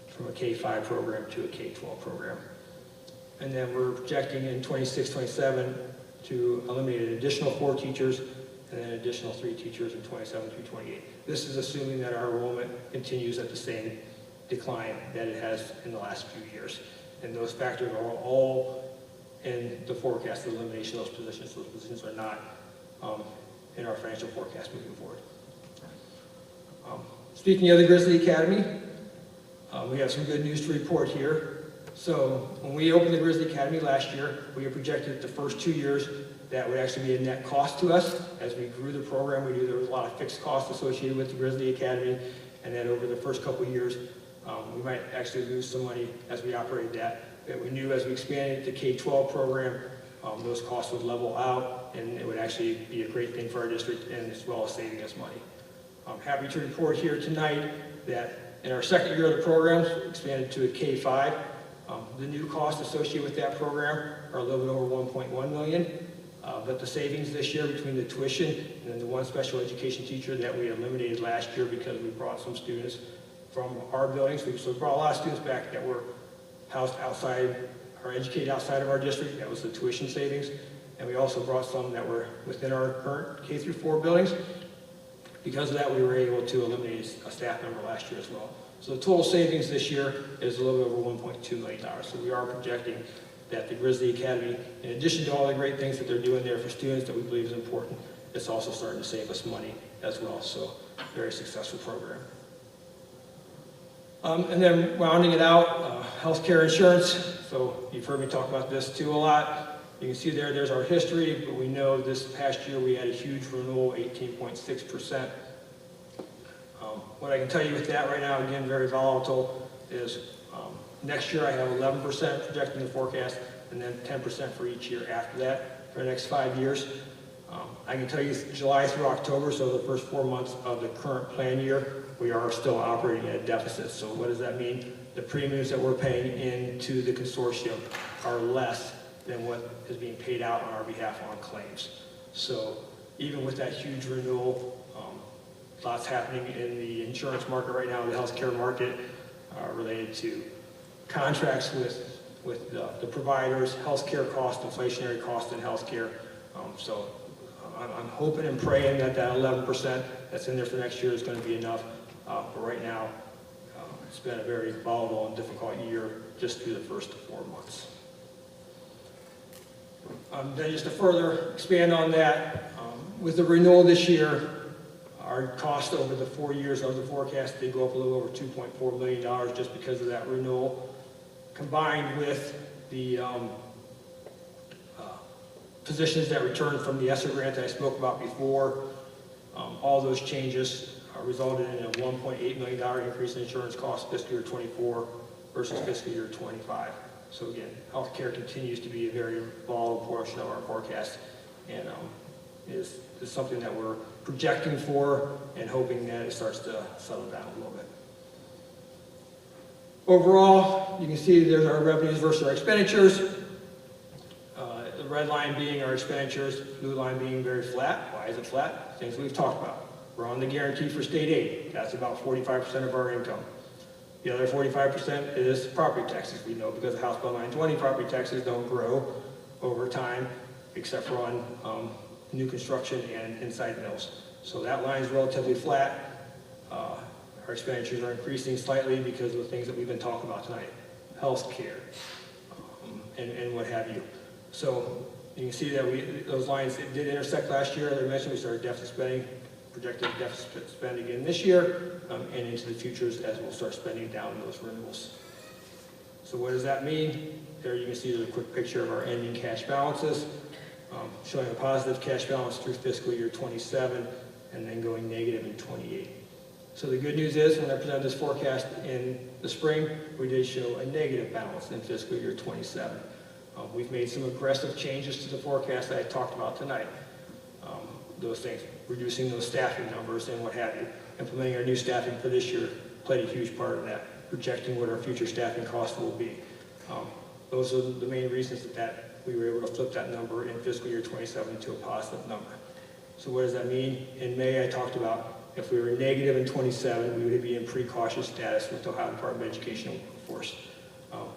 from a K-5 program to a K-12 program. And then we're projecting in 26, 27 to eliminate an additional 4 teachers and then an additional 3 teachers in 27 through 28. This is assuming that our enrollment continues at the same decline that it has in the last few years. And those factors are all in the forecast, the elimination of those positions. Those positions are not in our financial forecast moving forward. Speaking of the Grizzly Academy, we have some good news to report here. So when we opened the Grizzly Academy last year, we had projected the first 2 years that would actually be a net cost to us. As we grew the program, we knew there was a lot of fixed costs associated with the Grizzly Academy, and then over the first couple of years, we might actually lose some money as we operated that. But we knew as we expanded the K-12 program, those costs would level out, and it would actually be a great thing for our district, and as well as saving us money. I'm happy to report here tonight that in our second year of the program, expanded to a K-5, the new costs associated with that program are a little bit over $1.1 million. But the savings this year between the tuition and then the one special education teacher that we eliminated last year because we brought some students from our buildings. So we brought a lot of students back that were housed outside or educated outside of our district. That was the tuition savings. And we also brought some that were within our current K through 4 buildings. Because of that, we were able to eliminate a staff member last year as well. So the total savings this year is a little bit over $1.2 million. So we are projecting that the Grizzly Academy, in addition to all the great things that they're doing there for students that we believe is important, it's also starting to save us money as well. So very successful program. And then rounding it out, healthcare insurance. So you've heard me talk about this too a lot. You can see there's our history, but we know this past year we had a huge renewal, 18.6%. What I can tell you with that right now, again, very volatile, is next year I have 11% projected in the forecast, and then 10% for each year after that for the next 5 years. I can tell you July through October, so the first 4 months of the current plan year, we are still operating at a deficit. So what does that mean? The premiums that we're paying into the consortium are less than what is being paid out on our behalf on claims. So even with that huge renewal, lots happening in the insurance market right now, the healthcare market, related to contracts with the providers, healthcare costs, inflationary costs in healthcare. So I'm hoping and praying that 11% that's in there for next year is going to be enough. But right now, it's been a very volatile and difficult year just through the first 4 months. Then just to further expand on that, with the renewal this year, our cost over the 4 years of the forecast did go up a little over $2.4 million just because of that renewal, combined with the positions that returned from the ESSER grant that I spoke about before. All those changes resulted in a $1.8 million increase in insurance costs fiscal year 24 versus fiscal year 25. So again, healthcare continues to be a very volatile portion of our forecast, and is something that we're projecting for and hoping that it starts to settle down a little bit. Overall, you can see there's our revenues versus our expenditures. The red line being our expenditures, blue line being very flat. Why is it flat? Things we've talked about. We're on the guarantee for state aid. That's about 45% of our income. The other 45% is property taxes. We know because of House Bill 920, property taxes don't grow over time, except for on new construction and inside mills. So that line is relatively flat. Our expenditures are increasing slightly because of the things that we've been talking about tonight, health care, and what have you. So you can see that those lines did intersect last year. As I mentioned, we started deficit spending, projected deficit spend again this year, and into the futures as we'll start spending down those renewals. So what does that mean? There you can see the quick picture of our ending cash balances, showing a positive cash balance through fiscal year 27 and then going negative in 28. So the good news is when I presented this forecast in the spring, we did show a negative balance in fiscal year 27. We've made some aggressive changes to the forecast that I talked about tonight. Those things, reducing those staffing numbers and what have you. Implementing our new staffing for this year played a huge part of that, projecting what our future staffing costs will be. Those are the main reasons that we were able to flip that number in fiscal year 27 to a positive number. So what does that mean? In May, I talked about if we were negative in 27, we would be in pre-cautious status with the Ohio Department of Education workforce.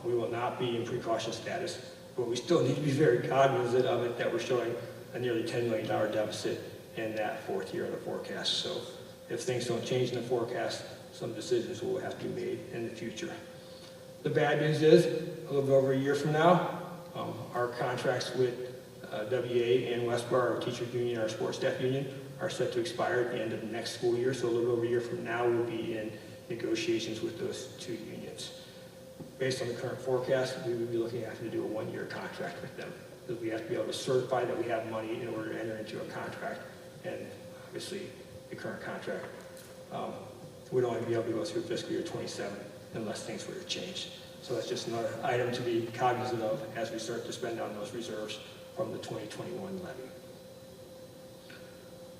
We will not be in precaution status, but we still need to be very cognizant of it, that we're showing a nearly $10 million deficit in that fourth year of the forecast. So if things don't change in the forecast, some decisions will have to be made in the future. The bad news is, a little bit over a year from now, our contracts with WA and Westbar, our teachers union, our sports staff union, are set to expire at the end of next school year. So a little over a year from now, we'll be in negotiations with those two unions. Based on the current forecast, we would be looking at having to do a one-year contract with them, because we have to be able to certify that we have money in order to enter into a contract. And obviously, the current contract would only be able to go through fiscal year 27 unless things were to change. So that's just another item to be cognizant of as we start to spend down those reserves from the 2021 levy.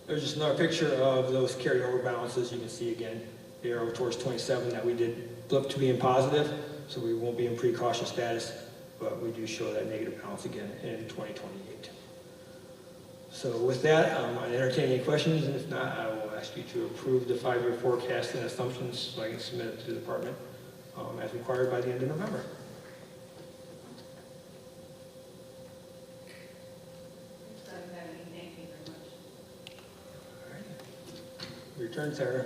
There's just another picture of those carryover balances. You can see again the arrow towards 27 that we did flip to being positive, so we won't be in precaution status, but we do show that negative balance again in 2028. So with that, I entertain any questions, and if not, I will ask you to approve the 5-year forecast and assumptions so I can submit it to the department as required by the end of November. Your turn, Sarah.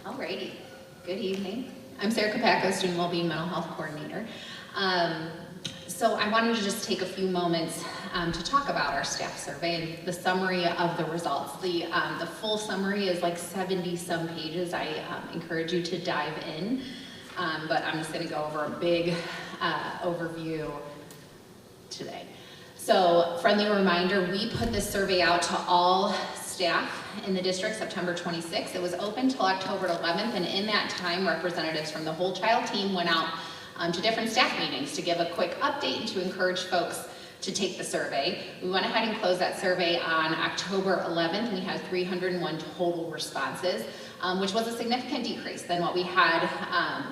Alrighty, good evening. I'm Sarah Capacco, Student Wellbeing Mental Health Coordinator. So I wanted to just take a few moments to talk about our staff survey and the summary of the results. The full summary is like 70-some pages. I encourage you to dive in, but I'm just going to go over a big overview today. So friendly reminder, we put this survey out to all staff in the district September 26th. It was open till October 11th, and in that time, representatives from the whole child team went out to different staff meetings to give a quick update and to encourage folks to take the survey. We went ahead and closed that survey on October 11th. We had 301 total responses, which was a significant decrease than what we had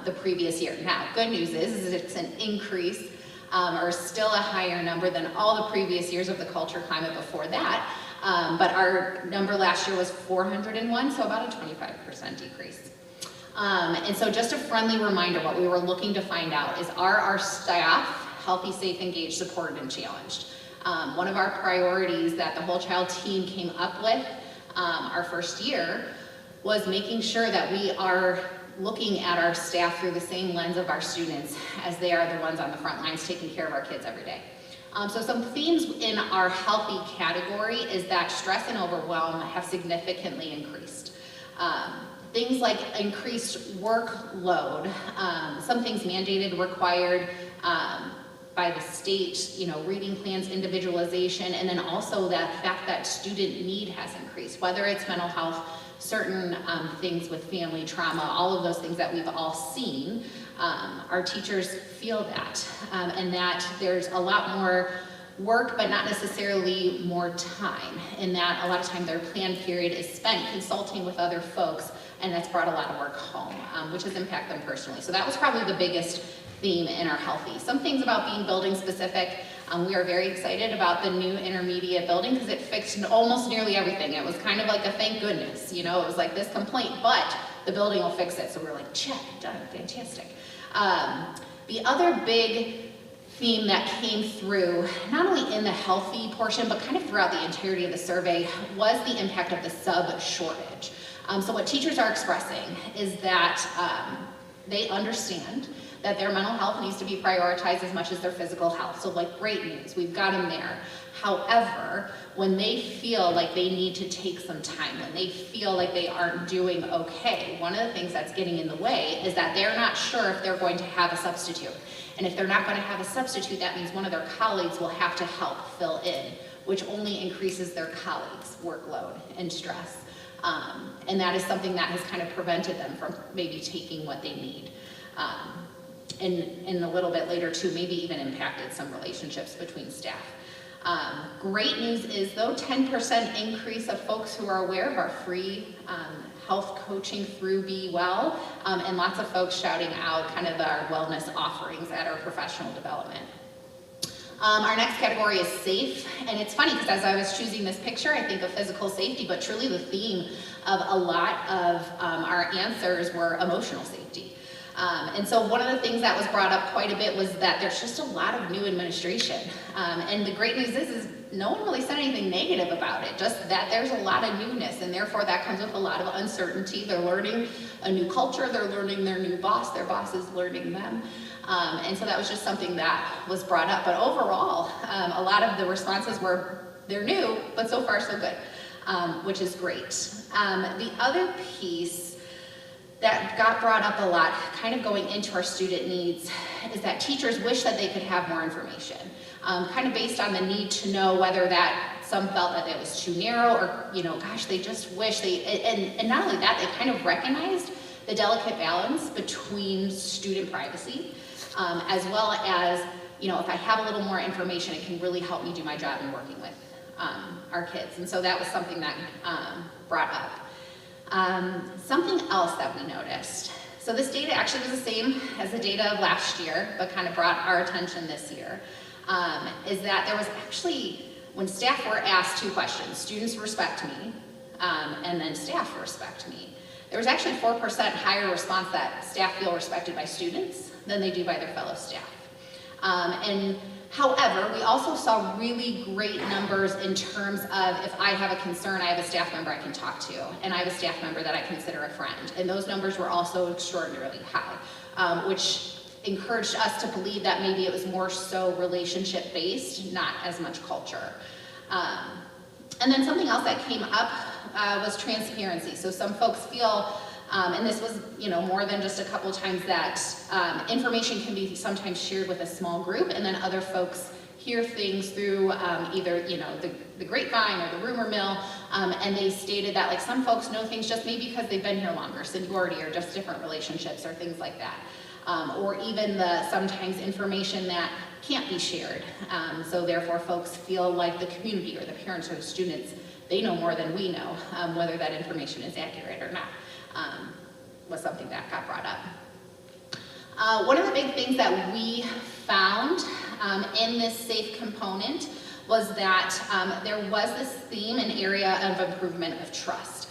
the previous year. Now, good news is it's an increase or still a higher number than all the previous years of the culture climate before that. But our number last year was 401, so about a 25% decrease. And so just a friendly reminder, what we were looking to find out is, are our staff healthy, safe, engaged, supported, and challenged? One of our priorities that the whole child team came up with our first year was making sure that we are looking at our staff through the same lens of our students, as they are the ones on the front lines taking care of our kids every day. So some themes in our healthy category is that stress and overwhelm have significantly increased. Things like increased workload, some things mandated, required by the state, reading plans, individualization, and then also that fact that student need has increased, whether it's mental health, certain things with family trauma, all of those things that we've all seen. Our teachers feel that, and that there's a lot more work, but not necessarily more time, in that a lot of time their planned period is spent consulting with other folks, and that's brought a lot of work home, which has impacted them personally. So that was probably the biggest theme in our healthy. Some things about being building specific. We are very excited about the new intermediate building because it fixed almost nearly everything. It was kind of like a thank goodness, it was like this complaint, but the building will fix it. So we're like, check, done, fantastic. The other big theme that came through, not only in the healthy portion, but kind of throughout the entirety of the survey, was the impact of the sub shortage. So what teachers are expressing is that they understand that their mental health needs to be prioritized as much as their physical health. So like, great news, we've got them there. However, when they feel like they need to take some time, when they feel like they aren't doing okay, one of the things that's getting in the way is that they're not sure if they're going to have a substitute. And if they're not going to have a substitute, that means one of their colleagues will have to help fill in, which only increases their colleagues' workload and stress. And that is something that has kind of prevented them from maybe taking what they need. And a little bit later too, maybe even impacted some relationships between staff. Great news is though, 10% increase of folks who are aware of our free health coaching through Be Well, and lots of folks shouting out kind of our wellness offerings at our professional development. Our next category is safe, and it's funny because as I was choosing this picture, I think of physical safety, but truly the theme of a lot of our answers were emotional safety. And so one of the things that was brought up quite a bit was that there's just a lot of new administration. And the great news is no one really said anything negative about it, just that there's a lot of newness, and therefore that comes with a lot of uncertainty. They're learning a new culture, they're learning their new boss, their boss is learning them. And so that was just something that was brought up. But overall, a lot of the responses were, they're new, but so far so good, which is great. The other piece that got brought up a lot, kind of going into our student needs, is that teachers wish that they could have more information, kind of based on the need to know whether that some felt that it was too narrow or, gosh, they just wish and not only that, they kind of recognized the delicate balance between student privacy, as well as, if I have a little more information, it can really help me do my job in working with our kids. And so that was something that brought up. Something else that we noticed. So this data actually was the same as the data of last year, but kind of brought our attention this year, is that there was actually, when staff were asked two questions, students respect me, and then staff respect me, there was actually 4% higher response that staff feel respected by students than they do by their fellow staff. However, we also saw really great numbers in terms of if I have a concern, I have a staff member I can talk to, and I have a staff member that I consider a friend. And those numbers were also extraordinarily high, which encouraged us to believe that maybe it was more so relationship-based, not as much culture. And then something else that came up was transparency. So some folks feel, and this was, more than just a couple times, that information can be sometimes shared with a small group, and then other folks hear things through either, the grapevine or the rumor mill, and they stated that, like, some folks know things just maybe because they've been here longer, seniority, or just different relationships or things like that. Or even the sometimes information that can't be shared. So therefore folks feel like the community or the parents or the students, they know more than we know, whether that information is accurate or not. Was something that got brought up. One of the big things that we found in this safe component was that there was this theme and area of improvement of trust.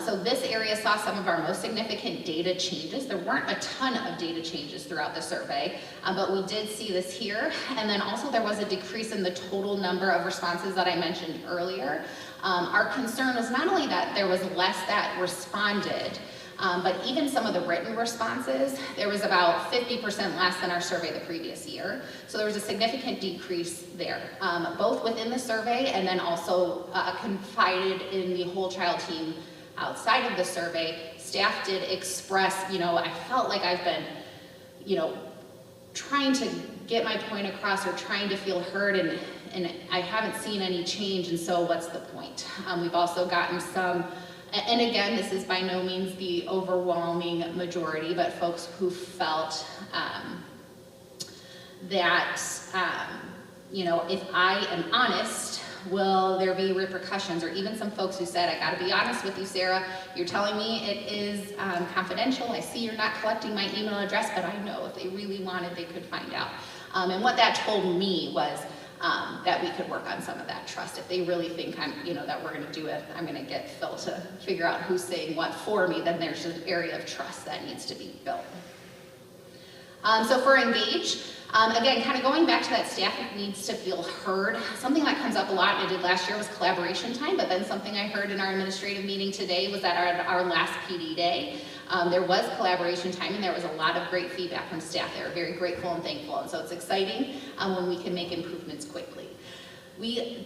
So this area saw some of our most significant data changes. There weren't a ton of data changes throughout the survey, but we did see this here. And then also there was a decrease in the total number of responses that I mentioned earlier. Our concern was not only that there was less that responded, but even some of the written responses, there was about 50% less than our survey the previous year. So there was a significant decrease there, both within the survey and then also confided in the whole child team outside of the survey. Staff did express, I felt like I've been, trying to get my point across or trying to feel heard, and I haven't seen any change, and so what's the point? We've also gotten some, and again, this is by no means the overwhelming majority, but folks who felt that, if I am honest, will there be repercussions? Or even some folks who said, I gotta be honest with you, Sarah, you're telling me it is confidential. I see you're not collecting my email address, but I know if they really wanted, they could find out. And what that told me was that we could work on some of that trust. If they really think that we're gonna do it, I'm gonna get Phil to figure out who's saying what for me, then there's an area of trust that needs to be built. So for engage, again, kind of going back to that staff needs to feel heard. Something that comes up a lot, and I did last year, was collaboration time, but then something I heard in our administrative meeting today was that our last PD day, there was collaboration time, and there was a lot of great feedback from staff. They were very grateful and thankful, and so it's exciting when we can make improvements quickly.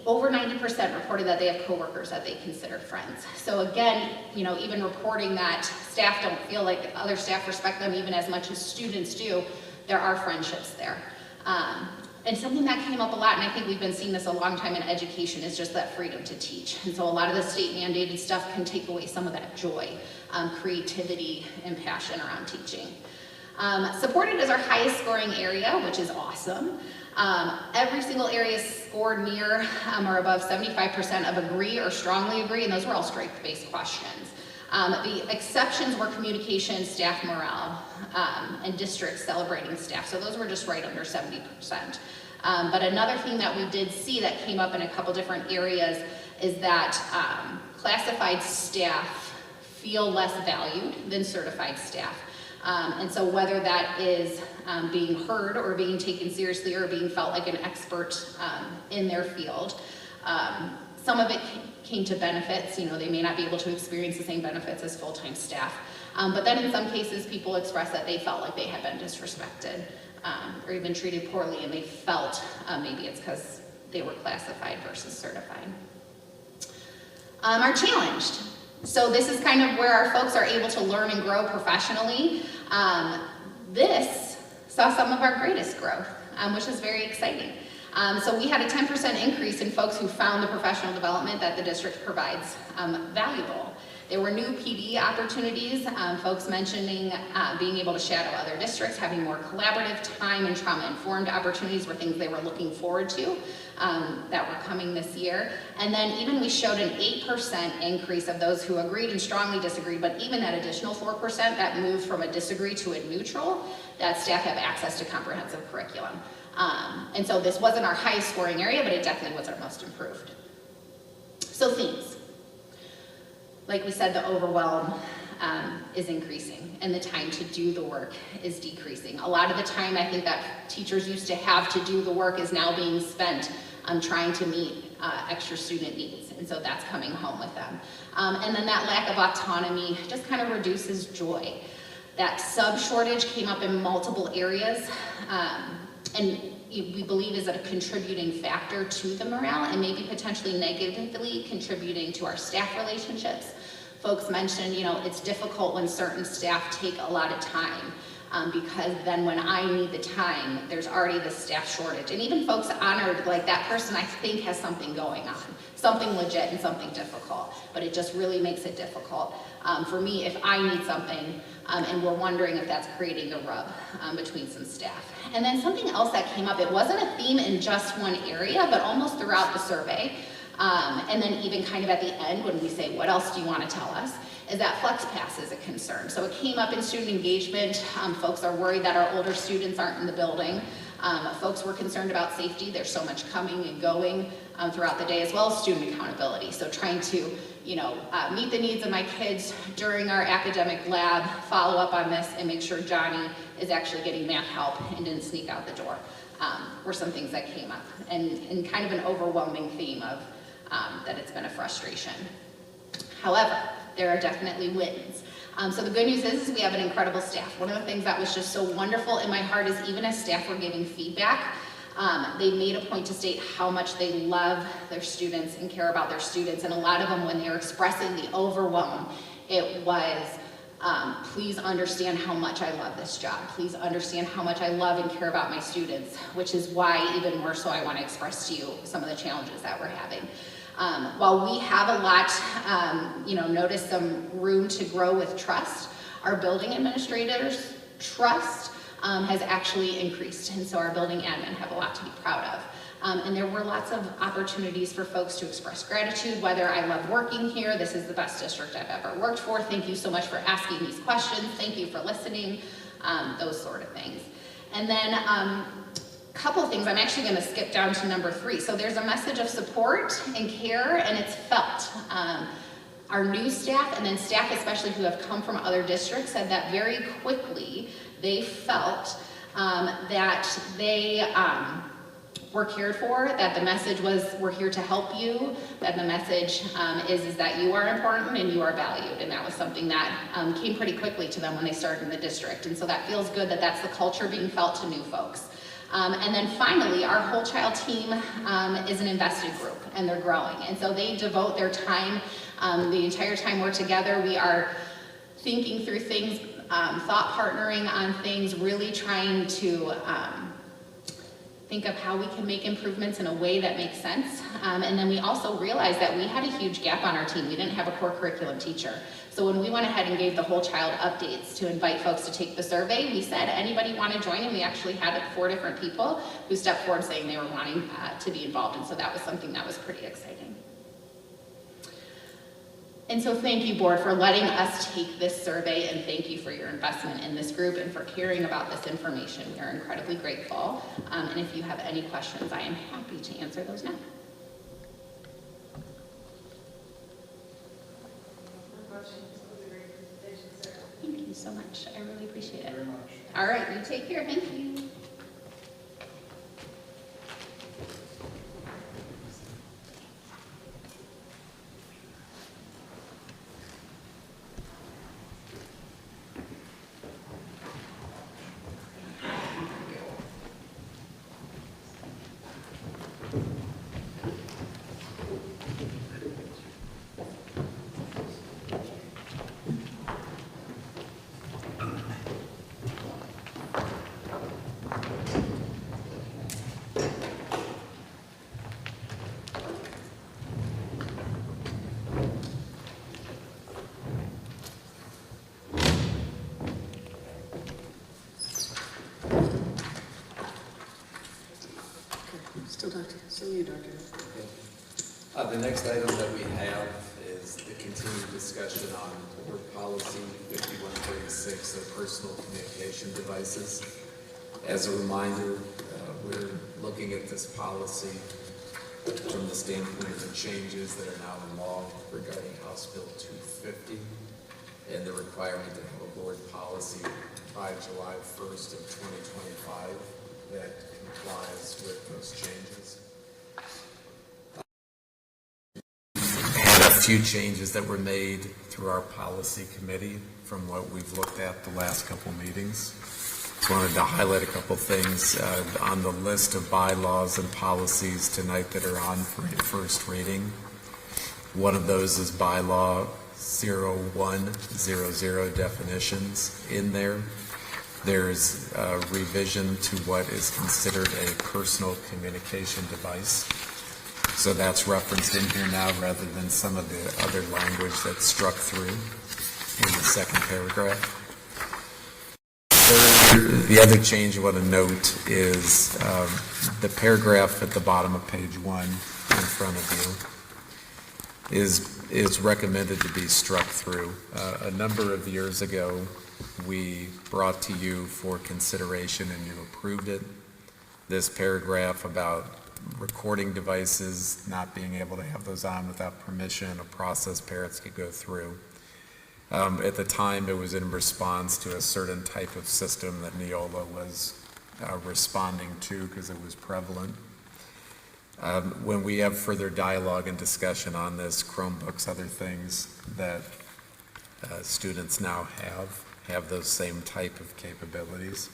Over 90% reported that they have coworkers that they consider friends. So again, even reporting that staff don't feel like other staff respect them even as much as students do, there are friendships there. And something that came up a lot, and I think we've been seeing this a long time in education, is just that freedom to teach. And so a lot of the state mandated stuff can take away some of that joy, creativity, and passion around teaching. Supported is our highest scoring area, which is awesome. Every single area scored near or above 75% of agree or strongly agree, and those were all strength-based questions. The exceptions were communication, staff morale, and district celebrating staff. So those were just right under 70%. But another thing that we did see that came up in a couple different areas is that classified staff feel less valued than certified staff. And so whether that is being heard or being taken seriously or being felt like an expert in their field, some of it came to benefits. You know, they may not be able to experience the same benefits as full-time staff. But then in some cases, people expressed that they felt like they had been disrespected or even treated poorly, and they felt maybe it's because they were classified versus certified. Are challenged. So this is kind of where our folks are able to learn and grow professionally. This saw some of our greatest growth, which is very exciting. So we had a 10% increase in folks who found the professional development that the district provides valuable. There were new PD opportunities, folks mentioning being able to shadow other districts, having more collaborative time and trauma-informed opportunities were things they were looking forward to that were coming this year. And then even we showed an 8% increase of those who agreed and strongly disagreed, but even that additional 4% that moved from a disagree to a neutral, that staff have access to comprehensive curriculum. And so this wasn't our highest scoring area, but it definitely was our most improved. So themes. Like we said, the overwhelm is increasing and the time to do the work is decreasing. A lot of the time I think that teachers used to have to do the work is now being spent trying to meet extra student needs, and so that's coming home with them. And then that lack of autonomy just kind of reduces joy. That sub shortage came up in multiple areas, and we believe is a contributing factor to the morale and maybe potentially negatively contributing to our staff relationships. Folks mentioned, you know, it's difficult when certain staff take a lot of time because then when I need the time, there's already the staff shortage. And even folks honored, like that person I think has something going on, something legit and something difficult, but it just really makes it difficult for me if I need something and we're wondering if that's creating a rub between some staff. And then something else that came up, it wasn't a theme in just one area, but almost throughout the survey. And then even kind of at the end when we say, what else do you want to tell us? Is that FlexPass is a concern. So it came up in student engagement. Folks are worried that our older students aren't in the building. Folks were concerned about safety. There's so much coming and going throughout the day, as well as student accountability. So trying to, you know, meet the needs of my kids during our academic lab, follow up on this, and make sure Johnny is actually getting math help and didn't sneak out the door, were some things that came up. And kind of an overwhelming theme of that it's been a frustration. However, there are definitely wins. So the good news is we have an incredible staff. One of the things that was just so wonderful in my heart is even as staff were giving feedback, they made a point to state how much they love their students and care about their students. And a lot of them, when they were expressing the overwhelm, it was, please understand how much I love this job. Please understand how much I love and care about my students, which is why even more so I want to express to you some of the challenges that we're having. While we have a lot, notice some room to grow with trust, our building administrators' trust has actually increased, and so our building admin have a lot to be proud of. And there were lots of opportunities for folks to express gratitude, whether I love working here, this is the best district I've ever worked for, thank you so much for asking these questions, thank you for listening, those sort of things. And then couple of things, I'm actually going to skip down to number 3. So there's a message of support and care, and it's felt. Our new staff, and then staff especially who have come from other districts, said that very quickly they felt that they were cared for, that the message was, we're here to help you, that the message is that you are important and you are valued, and that was something that came pretty quickly to them when they started in the district, and so that feels good that that's the culture being felt to new folks. And then finally, our whole child team is an invested group, and they're growing. And so they devote their time, the entire time we're together, we are thinking through things, thought partnering on things, really trying to think of how we can make improvements in a way that makes sense. And then we also realized that we had a huge gap on our team. We didn't have a core curriculum teacher. So when we went ahead and gave the whole child updates to invite folks to take the survey, we said, anybody want to join? And we actually had 4 different people who stepped forward saying they were wanting to be involved. And so that was something that was pretty exciting. And so thank you, board, for letting us take this survey, and thank you for your investment in this group and for caring about this information. We are incredibly grateful. And if you have any questions, I am happy to answer those now. Thank you so much. I really appreciate it. Very much. All right, you take care. Thank you. The next item that we have is the continued discussion on board policy 5136 of personal communication devices. As a reminder, we're looking at this policy from the standpoint of the changes that are now in law regarding House Bill 250 and the requirement to have a board policy by July 1st of 2025 that complies with those changes. Few changes that were made through our policy committee from what we've looked at the last couple meetings. Just wanted to highlight a couple things on the list of bylaws and policies tonight that are on for first reading. One of those is bylaw 0100 definitions. In there, there's a revision to what is considered a personal communication device. So that's referenced in here now rather than some of the other language that's struck through in the second paragraph. The other change I want to note is the paragraph at the bottom of page 1 in front of you is recommended to be struck through. A number of years ago, we brought to you for consideration and you approved it. This paragraph about recording devices, not being able to have those on without permission, a process parents could go through. At the time, it was in response to a certain type of system that Neola was responding to because it was prevalent. When we have further dialogue and discussion on this, Chromebooks, other things that students now have those same type of capabilities.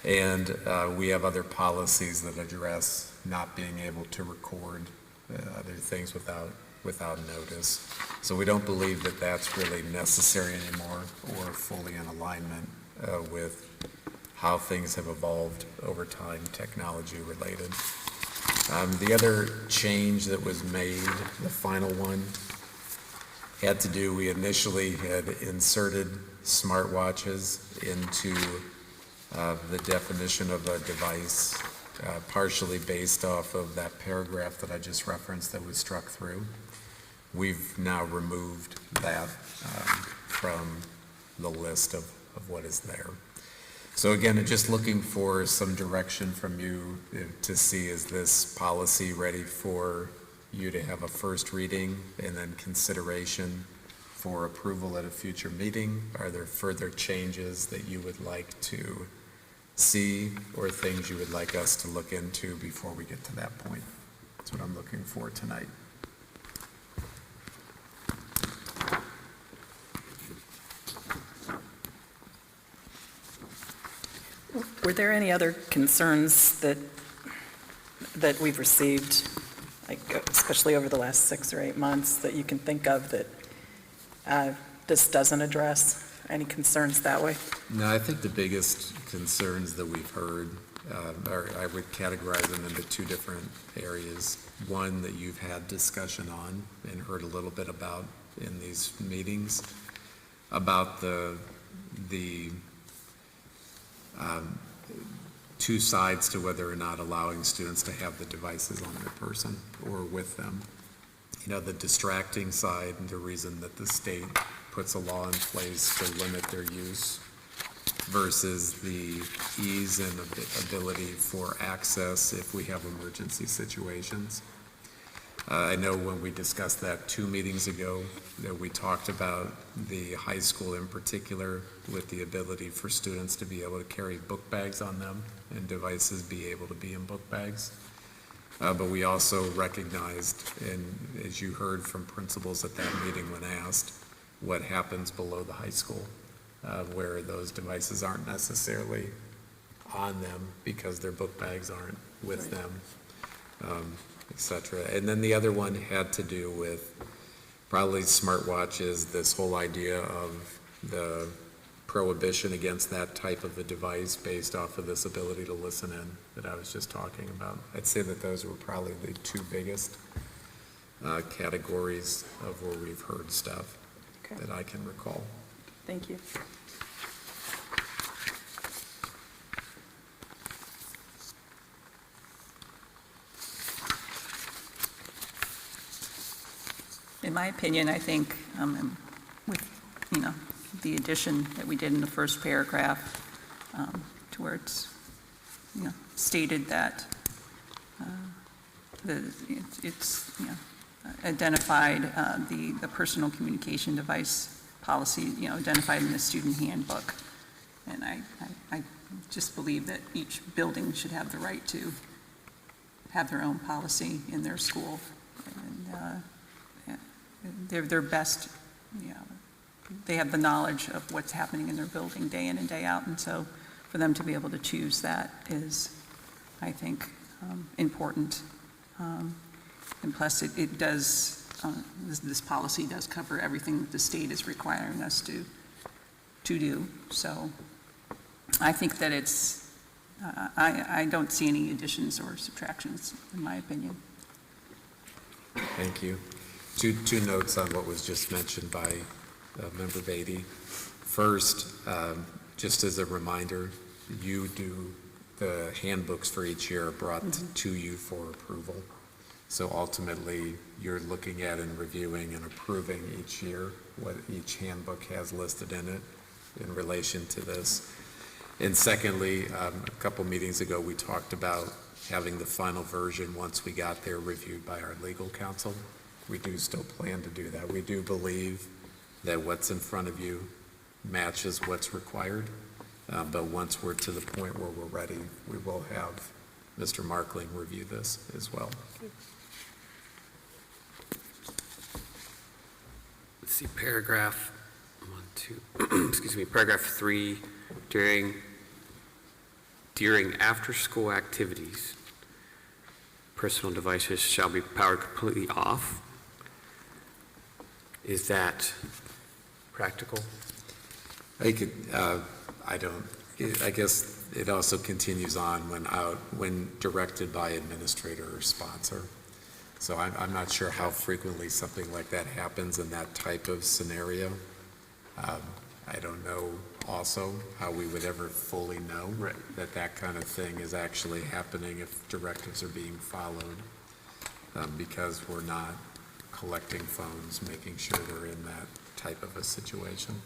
And we have other policies that address not being able to record other things without notice. So we don't believe that that's really necessary anymore or fully in alignment with how things have evolved over time, technology related. The other change that was made, the final one, had to do, we initially had inserted smartwatches into the definition of a device, partially based off of that paragraph that I just referenced that was struck through. We've now removed that from the list of what is there. So again, just looking for some direction from you to see, is this policy ready for you to have a first reading and then consideration for approval at a future meeting? Are there further changes that you would like to see or things you would like us to look into before we get to that point? That's what I'm looking for tonight. Were there any other concerns that we've received, like especially over the last 6 or 8 months, that you can think of that this doesn't address? Any concerns that way? No, I think the biggest concerns that we've heard or I would categorize them into two different areas. One that you've had discussion on and heard a little bit about in these meetings, about the two sides to whether or not allowing students to have the devices on their person or with them. You know, the distracting side, and the reason that the state puts a law in place to limit their use, versus the ease and ability for access if we have emergency situations. I know when we discussed that 2 meetings ago, that we talked about the high school in particular, with the ability for students to be able to carry book bags on them and devices be able to be in book bags. But we also recognized, and as you heard from principals at that meeting when asked, what happens below the high school, where those devices aren't necessarily on them because their book bags aren't with them, et cetera. And then the other one had to do with probably smartwatches, this whole idea of the prohibition against that type of a device based off of this ability to listen in that I was just talking about. I'd say that those were probably the two biggest categories of where we've heard stuff that I can recall. Thank you. In my opinion, I think with, the addition that we did in the first paragraph, to where it's, stated that it's identified the personal communication device policy, identified in the student handbook. And I just believe that each building should have the right to have their own policy in their school. And they're best, they have the knowledge of what's happening in their building day in and day out. And so for them to be able to choose that is, I think, important. And plus it does, this policy does cover everything that the state is requiring us to do. So I think that it's, I don't see any additions or subtractions, in my opinion. Thank you. Two notes on what was just mentioned by Member Beatty. First, just as a reminder, you do the handbooks for each year are brought to you for approval. So ultimately, you're looking at and reviewing and approving each year what each handbook has listed in it in relation to this. And secondly, a couple meetings ago, we talked about having the final version, once we got there, reviewed by our legal counsel. We do still plan to do that. We do believe that what's in front of you matches what's required. But once we're to the point where we're ready, we will have Mr. Markling review this as well. Let's see, paragraph 3, during after-school activities, personal devices shall be powered completely off. Is that practical? I guess it also continues on when directed by administrator or sponsor. So I'm not sure how frequently something like that happens in that type of scenario. I don't know also how we would ever fully know that kind of thing is actually happening if directives are being followed, because we're not collecting phones, making sure they're in that type of a situation.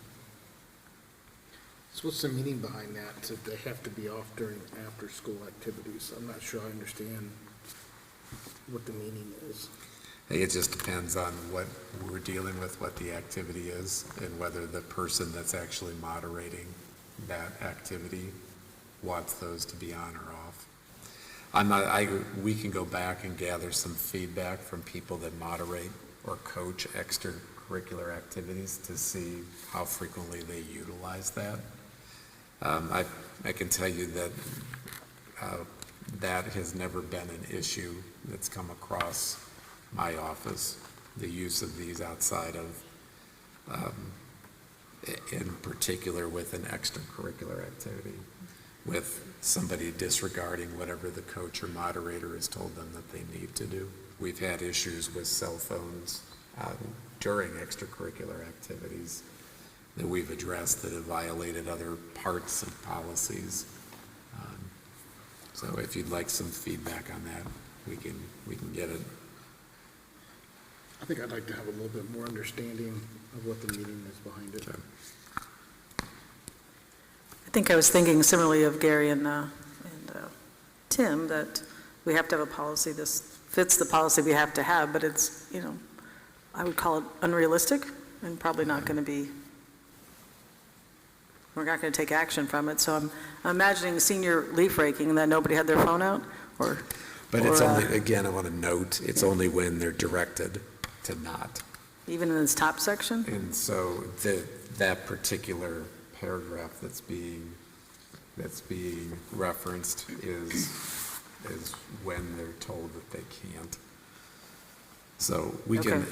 So what's the meaning behind that, that they have to be off during after-school activities? I'm not sure I understand what the meaning is. It just depends on what we're dealing with, what the activity is, and whether the person that's actually moderating that activity wants those to be on or off. We can go back and gather some feedback from people that moderate or coach extracurricular activities to see how frequently they utilize that. I can tell you that that has never been an issue that's come across my office, the use of these outside of, in particular with an extracurricular activity. with somebody disregarding whatever the coach or moderator has told them that they need to do. We've had issues with cell phones during extracurricular activities that we've addressed that have violated other parts of policies. So if you'd like some feedback on that, we can get it. I think I'd like to have a little bit more understanding of what the meaning is behind it. Okay. I think I was thinking similarly of Gary and Tim, that we have to have a policy. This fits the policy we have to have, but it's, I would call it unrealistic and probably not going to be, we're not going to take action from it. So I'm imagining senior leaf raking and that nobody had their phone out, But it's only, again, I want to note, it's only when they're directed to not. even in this top section? And so that particular paragraph that's being referenced is when they're told that they can't. So we can,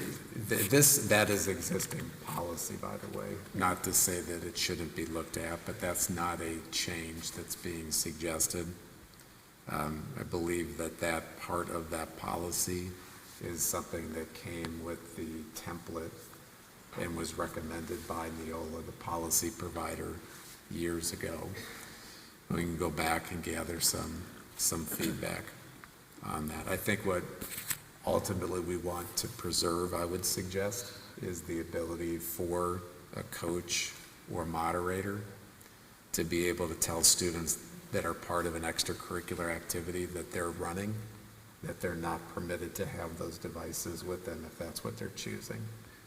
that is existing policy, by the way. Not to say that it shouldn't be looked at, but that's not a change that's being suggested. I believe that part of that policy is something that came with the template and was recommended by Neola, the policy provider, years ago. We can go back and gather some feedback on that. I think what ultimately we want to preserve, I would suggest, is the ability for a coach or moderator to be able to tell students that are part of an extracurricular activity that they're running, that they're not permitted to have those devices with them if that's what they're choosing.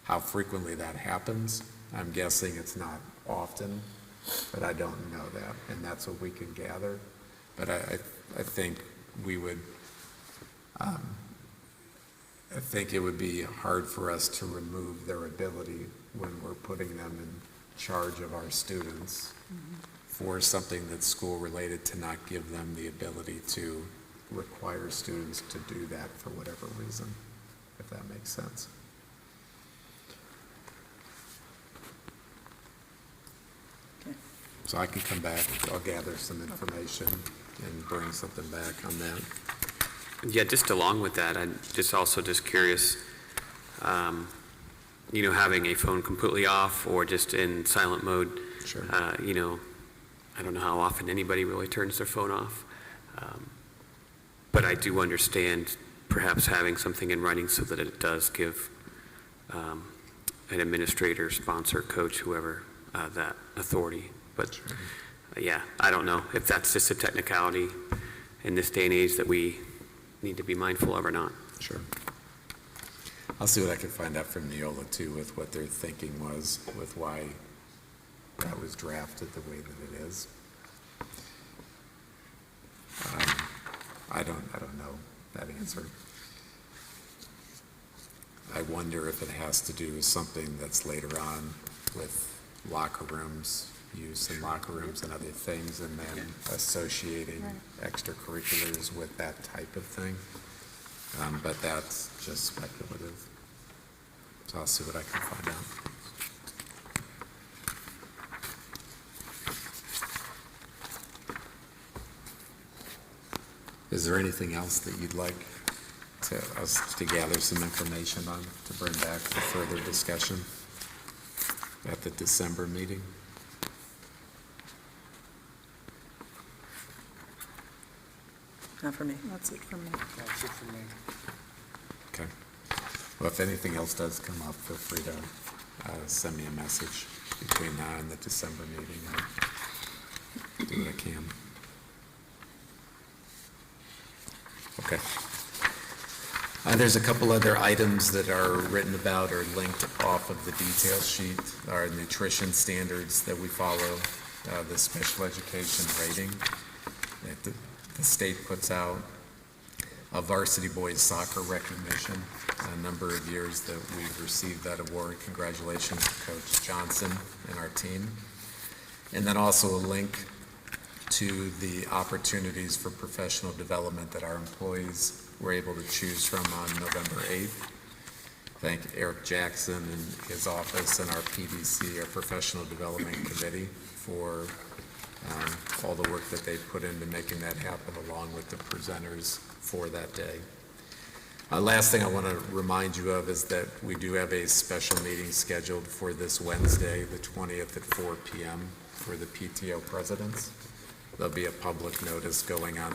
How frequently that happens, I'm guessing it's not often, but I don't know that, and that's what we can gather. But I think we would, I think it would be hard for us to remove their ability when we're putting them in charge of our students for something that's school-related, to not give them the ability to require students to do that for whatever reason, if that makes sense. Okay. So I can come back, I'll gather some information and bring something back on that. Yeah, just along with that, I'm just curious, having a phone completely off or just in silent mode. Sure. I don't know how often anybody really turns their phone off. But I do understand perhaps having something in writing so that it does give an administrator, sponsor, coach, whoever, that authority. But Sure. Yeah, I don't know if that's just a technicality in this day and age that we need to be mindful of or not. Sure. I'll see what I can find out from Neola too, with what their thinking was, with why that was drafted the way that it is. I don't know that answer. I wonder if it has to do with something that's later on with locker rooms, use in locker rooms and other things, and then associating extracurriculars with that type of thing. But that's just speculative. So I'll see what I can find out. Is there anything else that you'd like us to gather some information on, to bring back for further discussion at the December meeting? Not for me. That's it for me. That's it for me. Okay. Well, if anything else does come up, feel free to send me a message between now and the December meeting. I'll do what I can. Okay. There's a couple other items that are written about or linked off of the detail sheet, our nutrition standards that we follow, the special education rating that the state puts out, a varsity boys soccer recognition, a number of years that we've received that award. Congratulations to Coach Johnson and our team. And then also a link to the opportunities for professional development that our employees were able to choose from on November 8th. Thank Eric Jackson and his office and our PDC, our Professional Development Committee, for all the work that they put into making that happen, along with the presenters for that day. Last thing I want to remind you of is that we do have a special meeting scheduled for this Wednesday, the 20th at 4 p.m. for the PTO presidents. There'll be a public notice going on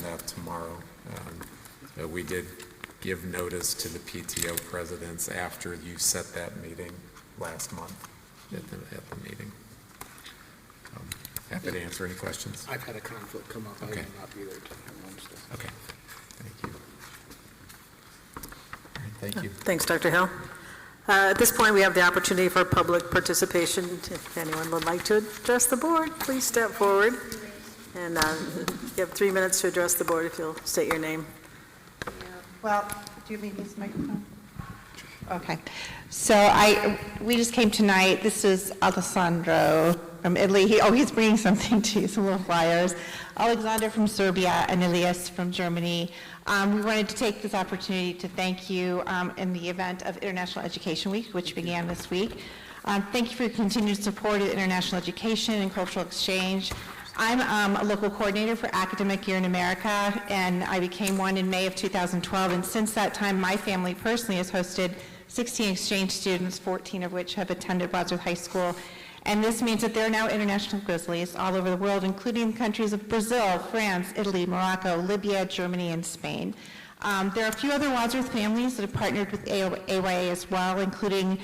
that tomorrow. We did give notice to the PTO presidents after you set that meeting last month at the meeting. Happy to answer any questions. I've had a conflict come up. Okay. I will not be there till Wednesday. Okay, thank you. All right, thank you. Thanks, Dr. Hill. At this point, we have the opportunity for public participation. If anyone would like to address the board, please step forward. And you have 3 minutes to address the board if you'll state your name. Well, do you need this microphone? Okay. So we just came tonight. This is Alessandro from Italy. He's bringing something to you, some little flyers. Alexander from Serbia and Elias from Germany. We wanted to take this opportunity to thank you in the event of International Education Week, which began this week. Thank you for your continued support of international education and cultural exchange. I'm a local coordinator for Academic Year in America, and I became one in May of 2012. And since that time, my family personally has hosted 16 exchange students, 14 of which have attended Wadsworth High School. And this means that there are now international Grizzlies all over the world, including the countries of Brazil, France, Italy, Morocco, Libya, Germany, and Spain. There are a few other Wadsworth families that have partnered with AYA as well, including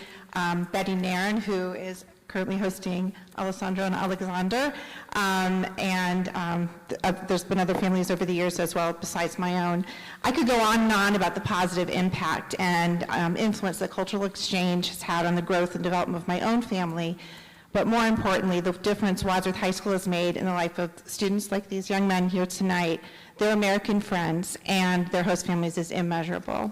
Betty Nairn, who is currently hosting Alessandro and Alexander, there's been other families over the years as well besides my own. I could go on and on about the positive impact and influence that cultural exchange has had on the growth and development of my own family, but more importantly, the difference Wadsworth High School has made in the life of students like these young men here tonight, their American friends, and their host families is immeasurable.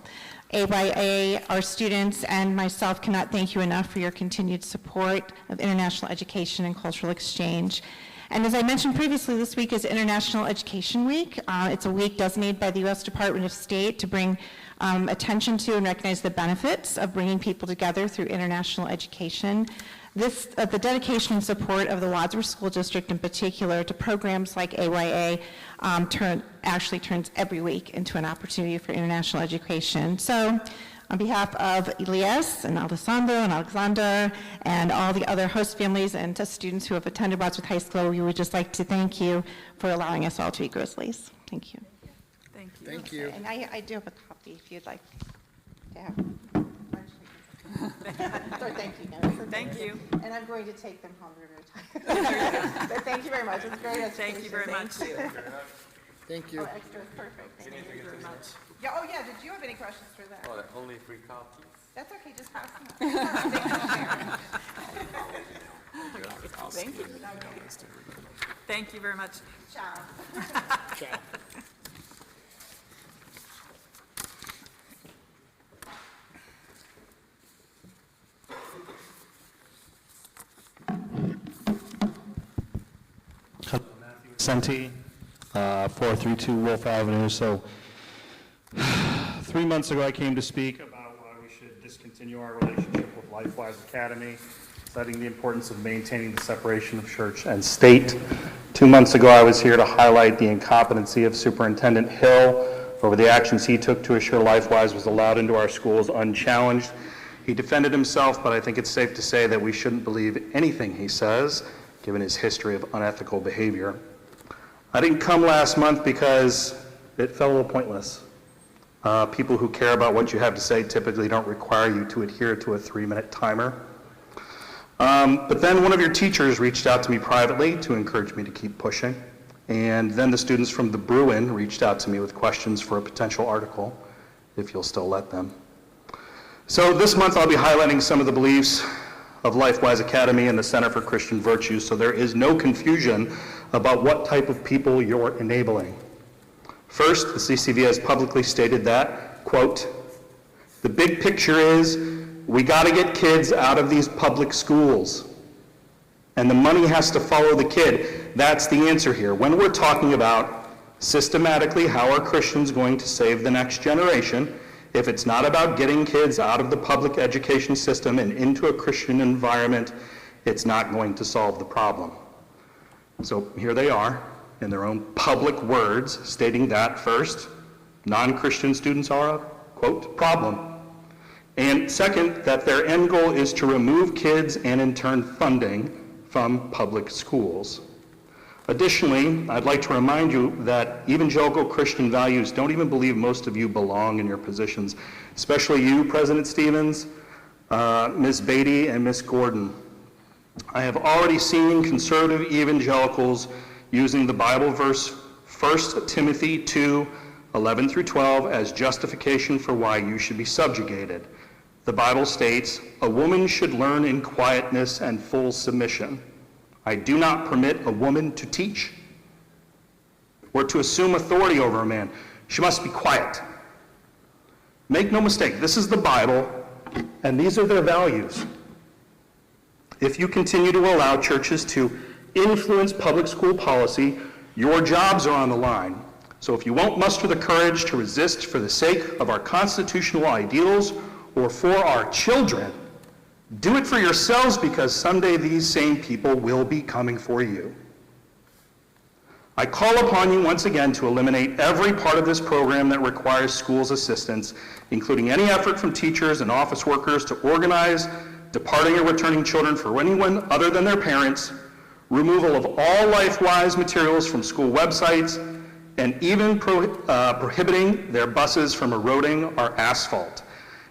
AYA, our students, and myself cannot thank you enough for your continued support of international education and cultural exchange. And as I mentioned previously, this week is International Education Week. It's a week designated by the U.S. Department of State to bring attention to and recognize the benefits of bringing people together through international education. The dedication and support of the Wadsworth School District in particular to programs like AYA actually turns every week into an opportunity for international education. So on behalf of Elias and Alessandro and Alexander and all the other host families and to students who have attended Wadsworth High School, we would just like to thank you for allowing us all to be Grizzlies. Thank you. Thank you. Thank you. And I do have a copy if you'd like to have. Or thank you notes. Thank you. And I'm going to take them home. But thank you very much. It's great education. Thank you very much. Thank you. Oh, extra is perfect. Thank you very much. Yeah, oh yeah, did you have any questions for that? Oh, only 3 copies? That's okay, just pass them out. Thank you. Thank you very much. Ciao. Ciao. Senti, 432 Wolf Avenue. So 3 months ago, I came to speak about why we should discontinue our relationship with LifeWise Academy, citing the importance of maintaining the separation of church and state. 2 months ago, I was here to highlight the incompetency of Superintendent Hill over the actions he took to assure LifeWise was allowed into our schools unchallenged. He defended himself, but I think it's safe to say that we shouldn't believe anything he says, given his history of unethical behavior. I didn't come last month because it felt a little pointless. People who care about what you have to say typically don't require you to adhere to a 3-minute timer. But then one of your teachers reached out to me privately to encourage me to keep pushing. And then the students from the Bruin reached out to me with questions for a potential article, if you'll still let them. So this month I'll be highlighting some of the beliefs of LifeWise Academy and the Center for Christian Virtues, so there is no confusion about what type of people you're enabling. First, the CCV has publicly stated that, quote, the big picture is we got to get kids out of these public schools, and the money has to follow the kid. That's the answer here. When we're talking about systematically how are Christians going to save the next generation, if it's not about getting kids out of the public education system and into a Christian environment, it's not going to solve the problem. So here they are, in their own public words, stating that, first, non-Christian students are a, quote, problem. And second, that their end goal is to remove kids and in turn funding from public schools. Additionally, I'd like to remind you that evangelical Christian values don't even believe most of you belong in your positions, especially you, President Stevens, Ms. Beatty, and Ms. Gordon. I have already seen conservative evangelicals using the Bible verse 1 Timothy 2:11 through 12 as justification for why you should be subjugated. The Bible states, "A woman should learn in quietness and full submission. I do not permit a woman to teach or to assume authority over a man. She must be quiet." Make no mistake, this is the Bible, and these are their values. If you continue to allow churches to influence public school policy, your jobs are on the line. So if you won't muster the courage to resist for the sake of our constitutional ideals or for our children, do it for yourselves, because someday these same people will be coming for you. I call upon you once again to eliminate every part of this program that requires schools assistance, including any effort from teachers and office workers to organize departing or returning children for anyone other than their parents, removal of all LifeWise materials from school websites, and even prohibiting their buses from eroding our asphalt.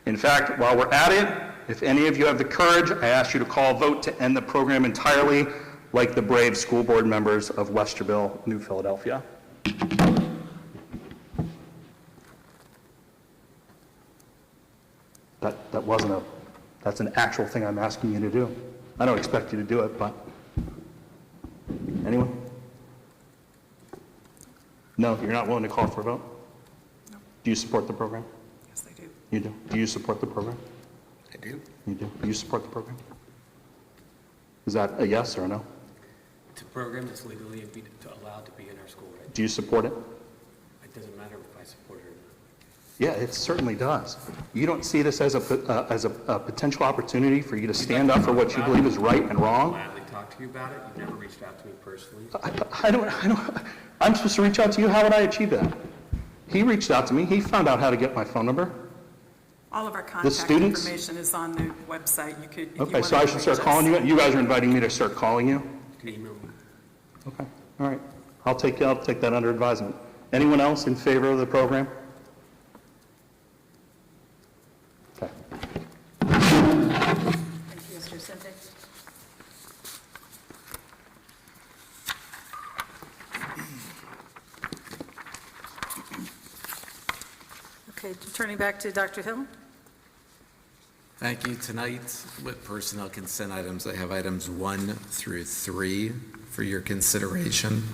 In fact, while we're at it, if any of you have the courage, I ask you to call a vote to end the program entirely, like the brave school board members of Westerville, New Philadelphia. That's an actual thing I'm asking you to do. I don't expect you to do it, but anyone? No, you're not willing to call for a vote? No. Do you support the program? Yes, I do. You do. Do you support the program? I do. You do. Do you support the program? Is that a yes or a no? It's a program that's legally allowed to be in our school, right? Do you support it? It doesn't matter if I support it or not. Yeah, it certainly does. You don't see this as a potential opportunity for you to stand up for what you believe is right and wrong? I gladly talk to you about it. You've never reached out to me personally. I'm supposed to reach out to you. How would I achieve that? He reached out to me. He found out how to get my phone number. All of our The contact students? information is on the website. You could, if you Okay, wanted so I to should reach start us. calling you? You guys are inviting me to start calling you? You can email me. Okay, all right. I'll take that under advisement. Anyone else in favor of the program? Okay. Thank you, Mr. Sente. Okay, turning back to Dr. Hill. Thank you. Tonight, with personnel consent items, I have items 1 through 3 for your consideration.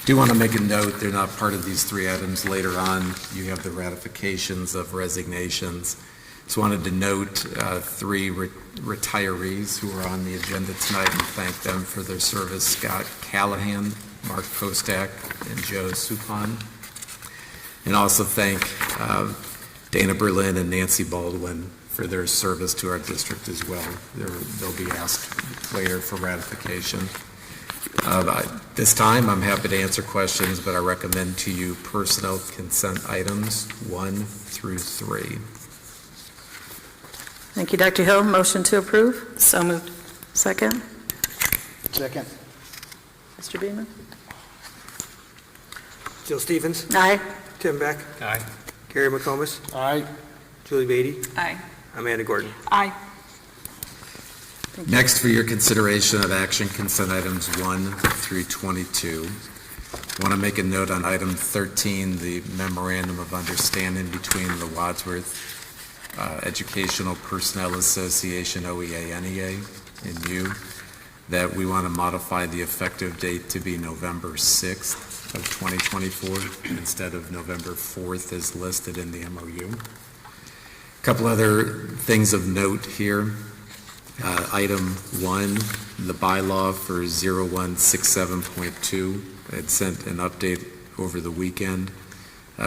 Do want to make a note, they're not part of these 3 items. Later on, you have the ratifications of resignations. Just wanted to note 3 retirees who are on the agenda tonight and thank them for their service: Scott Callahan, Mark Kostak, and Joe Supon. And also thank Dana Berlin and Nancy Baldwin for their service to our district as well. They'll be asked later for ratification. This time, I'm happy to answer questions, but I recommend to you personnel consent items 1 through 3. Thank you, Dr. Hill. Motion to approve? So moved. Second? Second. Mr. Beaman? Jill Stevens. Aye. Tim Beck. Aye. Gary McComas. Aye. Julie Beatty. Aye. Amanda Gordon. Aye. Next, for your consideration of action consent items 1 through 22. I want to make a note on item 13, the memorandum of understanding between the Wadsworth Educational Personnel Association, OEA-NEA, and you, that we want to modify the effective date to be November 6th of 2024 instead of November 4th as listed in the MOU. A couple other things of note here. Item 1, the bylaw for 0167.2. I had sent an update over the weekend.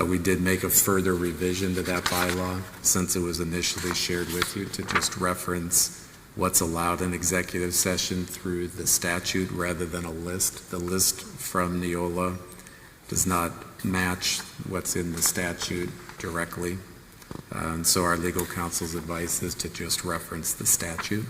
We did make a further revision to that bylaw since it was initially shared with you to just reference what's allowed in executive session through the statute rather than a list. The list from Neola does not match what's in the statute directly. And so our legal counsel's advice is to just reference the statute.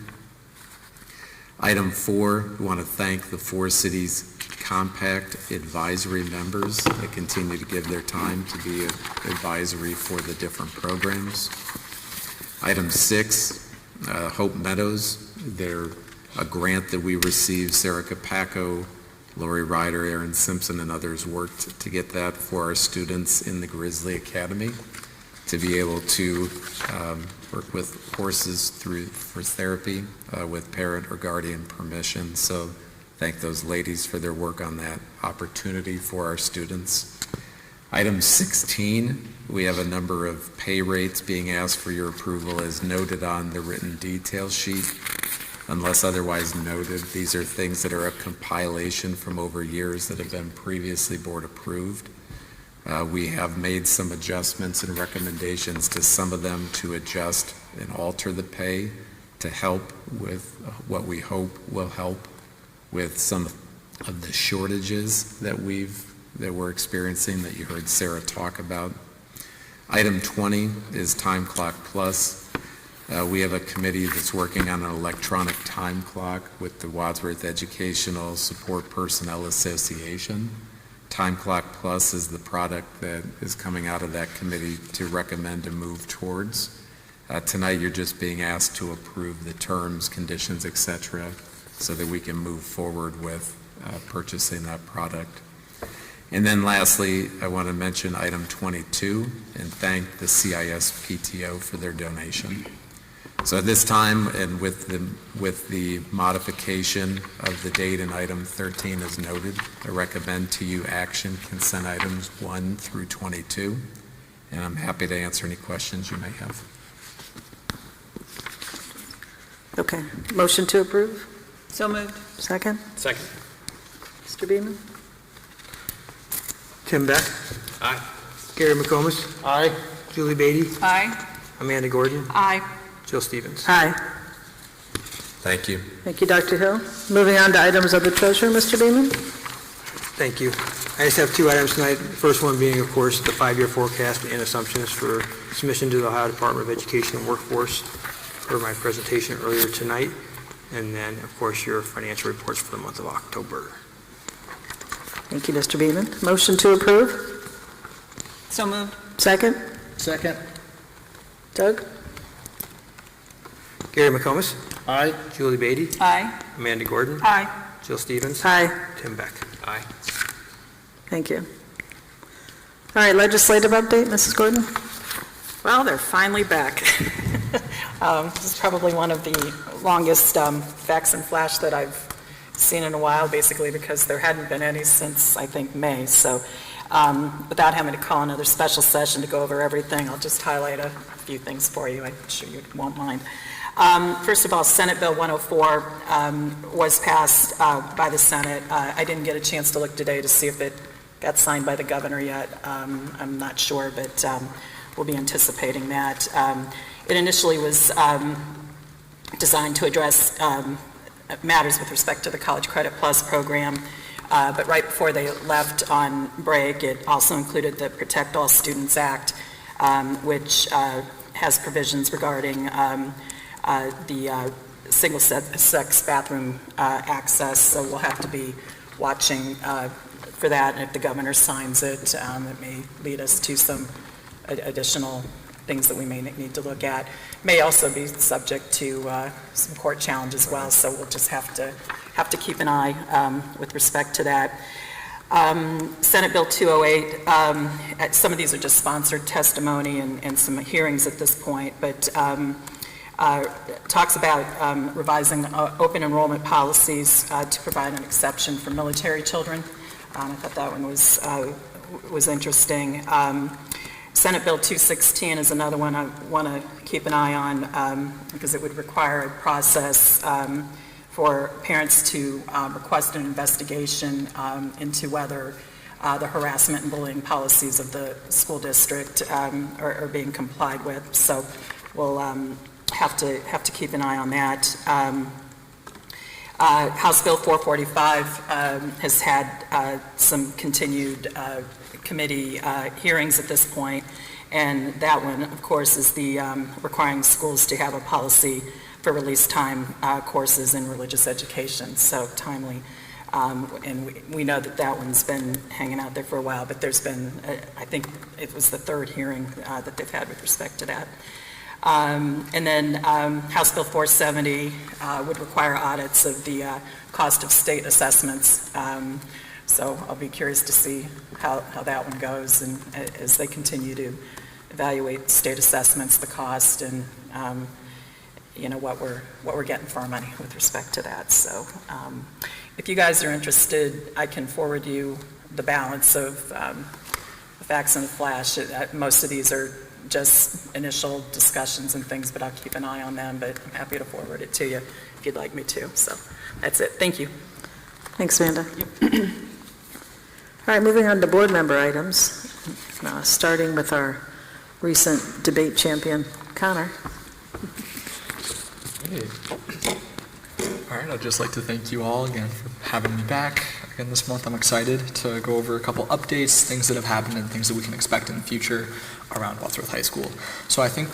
Item 4, we want to thank the 4 cities compact advisory members that continue to give their time to be advisory for the different programs. Item 6, Hope Meadows, they're a grant that we received. Sarah Capaco, Lori Ryder, Aaron Simpson, and others worked to get that for our students in the Grizzly Academy to be able to work with horses for therapy with parent or guardian permission. So thank those ladies for their work on that opportunity for our students. Item 16, we have a number of pay rates being asked for your approval as noted on the written detail sheet. Unless otherwise noted, these are things that are a compilation from over years that have been previously board approved. We have made some adjustments and recommendations to some of them to adjust and alter the pay to help with what we hope will help with some of the shortages that we're experiencing that you heard Sarah talk about. Item 20 is Time Clock Plus. We have a committee that's working on an electronic time clock with the Wadsworth Educational Support Personnel Association. Time Clock Plus is the product that is coming out of that committee to recommend and move towards. Tonight you're just being asked to approve the terms, conditions, etc., so that we can move forward with purchasing that product. And then lastly, I want to mention item 22 and thank the CIS PTO for their donation. So at this time, and with the modification of the date in item 13 as noted, I recommend to you action consent items 1 through 22, and I'm happy to answer any questions you may have. Okay. Motion to approve? So moved. Second? Second. Mr. Beeman? Tim Beck. Aye. Gary McComas. Aye. Julie Beatty. Aye. Amanda Gordon. Aye. Jill Stevens. Aye. Thank you. Thank you, Dr. Hill. Moving on to items of the treasurer, Mr. Beeman? Thank you. I just have 2 items tonight. The first one being, of course, the 5-year forecast and assumptions for submission to the Ohio Department of Education and Workforce for my presentation earlier tonight. And then, of course, your financial reports for the month of October. Thank you, Mr. Beeman. Motion to approve? So moved. Second? Second. Doug? Gary McComas. Aye. Julie Beatty. Aye. Amanda Gordon. Aye. Jill Stevens. Aye. Tim Beck. Aye. Thank you. All right, legislative update, Mrs. Gordon? Well, they're finally back. This is probably one of the longest facts and flash that I've seen in a while, basically because there hadn't been any since, I think, May. So without having to call another special session to go over everything, I'll just highlight a few things for you. I'm sure you won't mind. First of all, Senate Bill 104 was passed by the Senate. I didn't get a chance to look today to see if it got signed by the governor yet. I'm not sure, but we'll be anticipating that. It initially was designed to address matters with respect to the College Credit Plus program, but right before they left on break, it also included the Protect All Students Act, which has provisions regarding the single-sex bathroom access, so we'll have to be watching for that, and if the governor signs it, it may lead us to some additional things that we may need to look at. May also be subject to some court challenge as well, so we'll just have to keep an eye with respect to that. Senate Bill 208, some of these are just sponsored testimony and some hearings at this point, but talks about revising open enrollment policies to provide an exception for military children. I thought that one was interesting. Senate Bill 216 is another one I want to keep an eye on because it would require a process for parents to request an investigation into whether the harassment and bullying policies of the school district are being complied with. So we'll have to keep an eye on that. House Bill 445 has had some continued committee hearings at this point, and that one, of course, is the requiring schools to have a policy for release time courses in religious education, so timely. And we know that one's been hanging out there for a while, but there's been, I think it was the third hearing that they've had with respect to that. And then House Bill 470 would require audits of the cost of state assessments. So I'll be curious to see how that one goes, and as they continue to evaluate state assessments, the cost, and what we're getting for our money with respect to that. So if you guys are interested, I can forward you the balance of the facts and the flash. Most of these are just initial discussions and things, but I'll keep an eye on them, but I'm happy to forward it to you if you'd like me to. So that's it. Thank you. Thanks, Amanda. All right, moving on to board member items, starting with our recent debate champion, Connor. Hey. All right, I'd just like to thank you all again for having me back again this month. I'm excited to go over a couple updates, things that have happened, and things that we can expect in the future around Wadsworth High School. So I think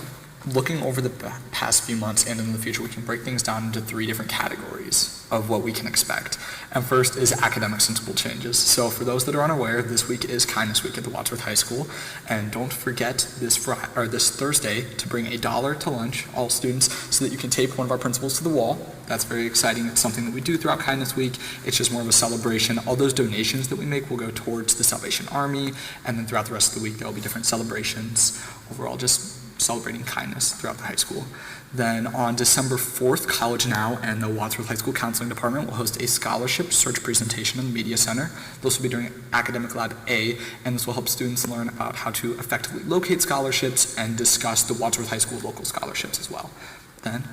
looking over the past few months and in the future, we can break things down into 3 different categories of what we can expect. And first is academics and school changes. So for those that are unaware, this week is Kindness Week at the Wadsworth High School. And don't forget this Thursday to bring $1 to lunch, all students, so that you can tape one of our principals to the wall. That's very exciting. It's something that we do throughout Kindness Week. It's just more of a celebration. All those donations that we make will go towards the Salvation Army. And then throughout the rest of the week, there will be different celebrations. Overall, just celebrating kindness throughout the high school. Then on December 4th, College Now and the Wadsworth High School Counseling Department will host a scholarship search presentation in the Media Center. This will be during Academic Lab A, and this will help students learn about how to effectively locate scholarships and discuss the Wadsworth High School local scholarships as well. Then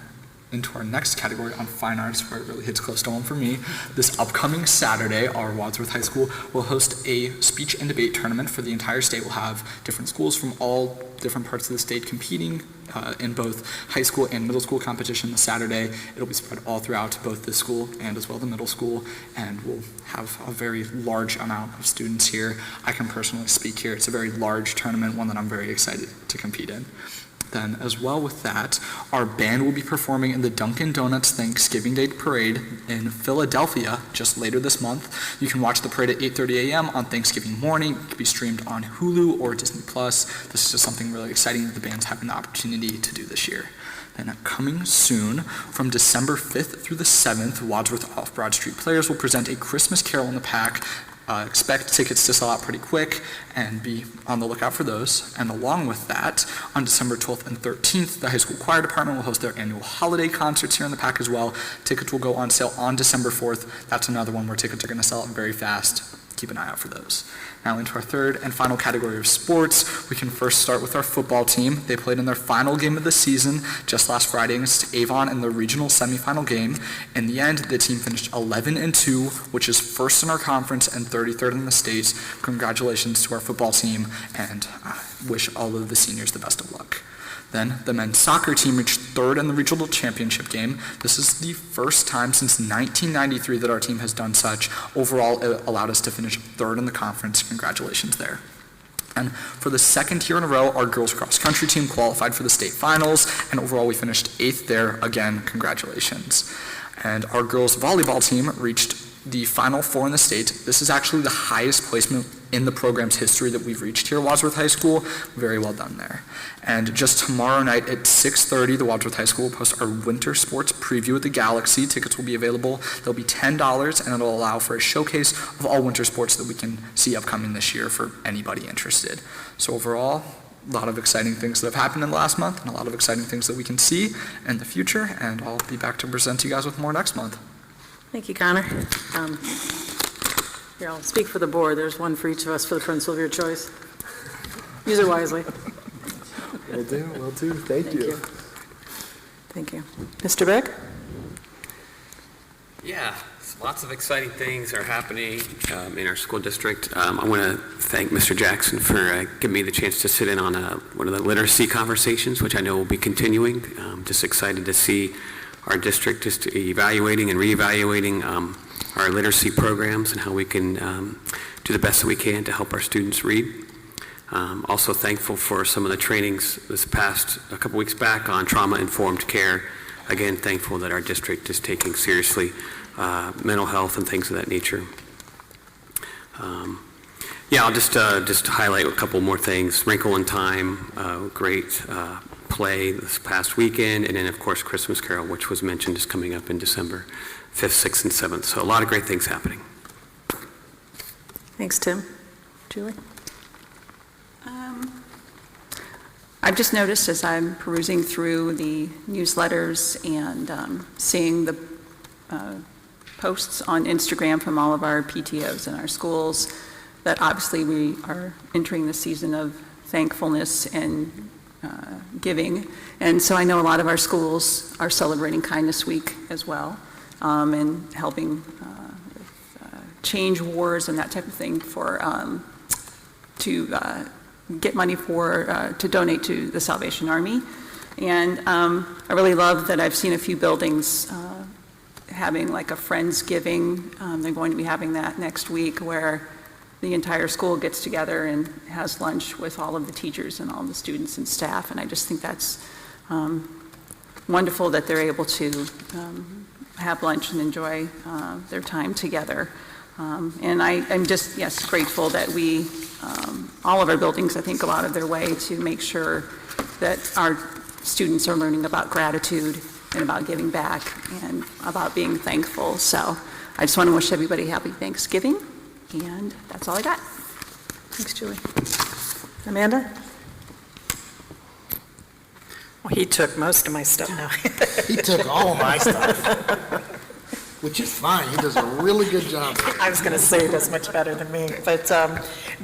into our next category on fine arts, where it really hits close to home for me. This upcoming Saturday, our Wadsworth High School will host a speech and debate tournament for the entire state. We'll have different schools from all different parts of the state competing in both high school and middle school competition this Saturday. It'll be spread all throughout both the school and as well the middle school, and we'll have a very large amount of students here. I can personally speak here. It's a very large tournament, one that I'm very excited to compete in. Then, as well with that, our band will be performing in the Dunkin' Donuts Thanksgiving Day Parade in Philadelphia just later this month. You can watch the parade at 8:30 a.m. on Thanksgiving morning. It can be streamed on Hulu or Disney+. This is just something really exciting that the band's having the opportunity to do this year. Then coming soon, from December 5th through the 7th, Wadsworth Off-Broad Street Players will present a Christmas Carol in the Pack. Expect tickets to sell out pretty quick, and be on the lookout for those. And along with that, on December 12th and 13th, the high school choir department will host their annual holiday concerts here in the Pack as well. Tickets will go on sale on December 4th. That's another one where tickets are going to sell out very fast. Keep an eye out for those. Now into our third and final category of sports, we can first start with our football team. They played in their final game of the season just last Friday against Avon in the regional semifinal game. In the end, the team finished 11-2, which is first in our conference and 33rd in the state. Congratulations to our football team, and I wish all of the seniors the best of luck. Then the men's soccer team reached third in the regional championship game. This is the first time since 1993 that our team has done such. Overall, it allowed us to finish third in the conference. Congratulations there. And for the second year in a row, our girls cross country team qualified for the state finals, and overall we finished 8th there. Again, congratulations. And our girls volleyball team reached the Final Four in the state. This is actually the highest placement in the program's history that we've reached here at Wadsworth High School. Very well done there. And just tomorrow night at 6:30, the Wadsworth High School will post our winter sports preview at the Galaxy. Tickets will be available. They'll be $10, and it'll allow for a showcase of all winter sports that we can see upcoming this year for anybody interested. So overall, a lot of exciting things that have happened in the last month, and a lot of exciting things that we can see in the future, and I'll be back to present to you guys with more next month. Thank you, Connor. Here, I'll speak for the board. There's one for each of us for the principal of your choice. Use it wisely. Will do. Thank you. Thank you. Mr. Beck? Yeah, lots of exciting things are happening in our school district. I want to thank Mr. Jackson for giving me the chance to sit in on one of the literacy conversations, which I know will be continuing. Just excited to see our district just evaluating and reevaluating our literacy programs and how we can do the best that we can to help our students read. Also thankful for some of the trainings this past a couple weeks back on trauma-informed care. Again, thankful that our district is taking seriously mental health and things of that nature. I'll just highlight a couple more things. Wrinkle in Time, great play this past weekend, and then of course Christmas Carol, which was mentioned, is coming up in December 5th, 6th, and 7th. So a lot of great things happening. Thanks, Tim. Julie? I've just noticed as I'm perusing through the newsletters and seeing the posts on Instagram from all of our PTOs in our schools that obviously we are entering the season of thankfulness and giving. And so I know a lot of our schools are celebrating Kindness Week as well, and helping with change wars and that type of thing for to get money for to donate to the Salvation Army. And I really love that I've seen a few buildings having like a Friendsgiving. They're going to be having that next week where the entire school gets together and has lunch with all of the teachers and all the students and staff. And I just think that's wonderful that they're able to have lunch and enjoy their time together. And I'm just, yes, grateful that we, all of our buildings, I think, go out of their way to make sure that our students are learning about gratitude and about giving back and about being thankful. So I just want to wish everybody happy Thanksgiving, and that's all I got. Thanks, Julie. Amanda? Well, he took most of my stuff now. He took all of my stuff, which is fine. He does a really good job. I was going to say he does much better than me, but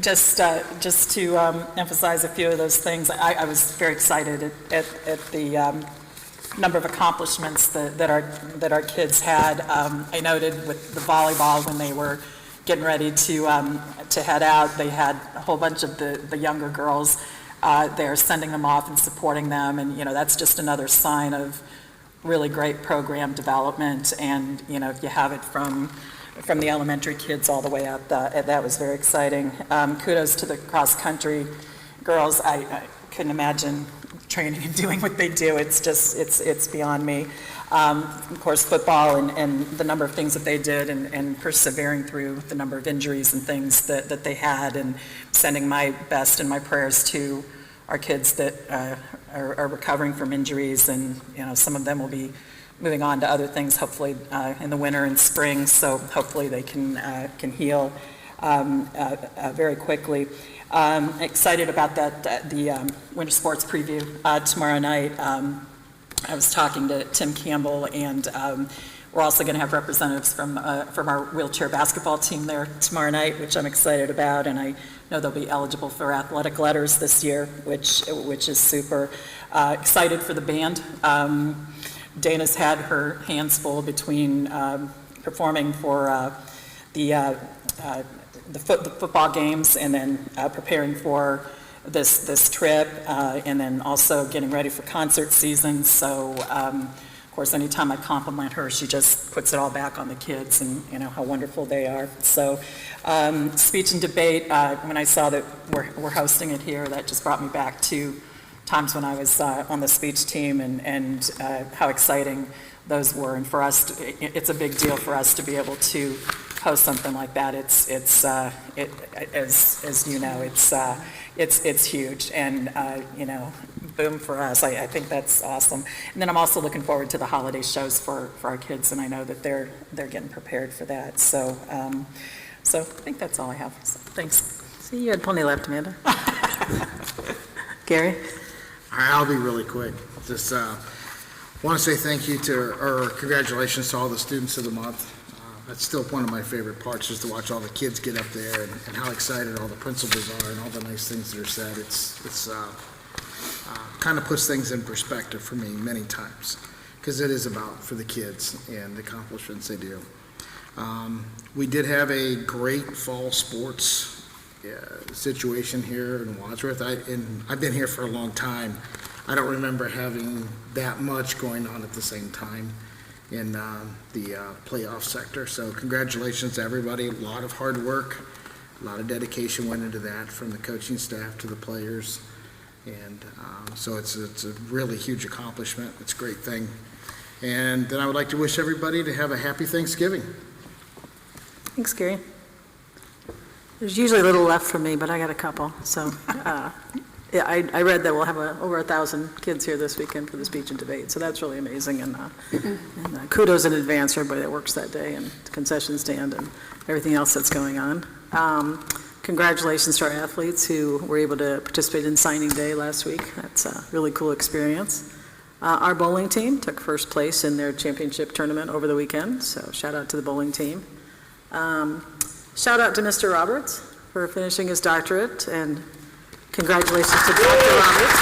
just to emphasize a few of those things, I was very excited at the number of accomplishments that our kids had. I noted with the volleyball when they were getting ready to head out, they had a whole bunch of the younger girls there sending them off and supporting them, and that's just another sign of really great program development. And if you have it from the elementary kids all the way up, that was very exciting. Kudos to the cross country girls. I couldn't imagine training and doing what they do. It's just it's beyond me. Of course, football and the number of things that they did, and persevering through the number of injuries and things that they had, and sending my best and my prayers to our kids that are recovering from injuries. And some of them will be moving on to other things, hopefully in the winter and spring. So hopefully they can heal very quickly. Excited about the winter sports preview tomorrow night. I was talking to Tim Campbell, and we're also going to have representatives from our wheelchair basketball team there tomorrow night, which I'm excited about, and I know they'll be eligible for athletic letters this year, which is super. Excited for the band. Dana's had her hands full between performing for the football games, and then preparing for this trip, and then also getting ready for concert season. So of course, anytime I compliment her, she just puts it all back on the kids, and how wonderful they are. So speech and debate, when I saw that we're hosting it here, that just brought me back to times when I was on the speech team, and how exciting those were. And for us, it's a big deal for us to be able to host something like that. It's as you know, it's huge, and boom for us. I think that's awesome. And then I'm also looking forward to the holiday shows for our kids, and I know that they're getting prepared for that. So I think that's all I have. So, thanks. See, you had plenty left, Amanda. Gary? All right, I'll be really quick. Just want to say thank you or congratulations to all the students of the month. That's still one of my favorite parts, is to watch all the kids get up there, and how excited all the principals are, and all the nice things that are said. It's kind of puts things in perspective for me many times, because it is about for the kids and the accomplishments they do. We did have a great fall sports situation here in Wadsworth. I've been here for a long time. I don't remember having that much going on at the same time in the playoff sector. So congratulations to everybody. A lot of hard work, a lot of dedication went into that from the coaching staff to the players. And so it's a really huge accomplishment. It's a great thing. And then I would like to wish everybody to have a happy Thanksgiving. Thanks, Gary. There's usually a little left for me, but I got a couple. So, yeah, I read that we'll have over 1,000 kids here this weekend for the speech and debate. So that's really amazing. And kudos in advance for everybody that works that day and the concession stand and everything else that's going on. Congratulations to our athletes who were able to participate in signing day last week. That's a really cool experience. Our bowling team took first place in their championship tournament over the weekend. So shout out to the bowling team. Shout out to Mr. Roberts for finishing his doctorate, and congratulations to Dr. Roberts.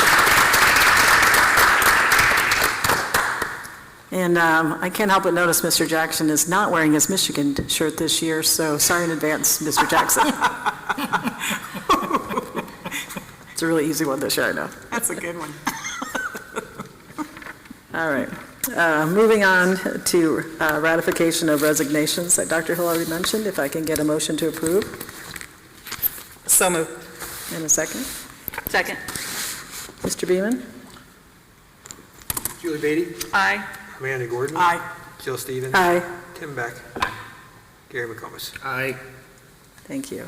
And I can't help but notice Mr. Jackson is not wearing his Michigan shirt this year, so sorry in advance, Mr. Jackson. It's a really easy one this year, I know. That's a good one. All right. Moving on to ratification of resignations that Dr. Hill already mentioned. If I can get a motion to approve. So moved. And a second. Second. Mr. Beeman? Julie Beatty? Aye. Amanda Gordon? Aye. Jill Stevens? Aye. Tim Beck? Gary McComas? Aye. Thank you.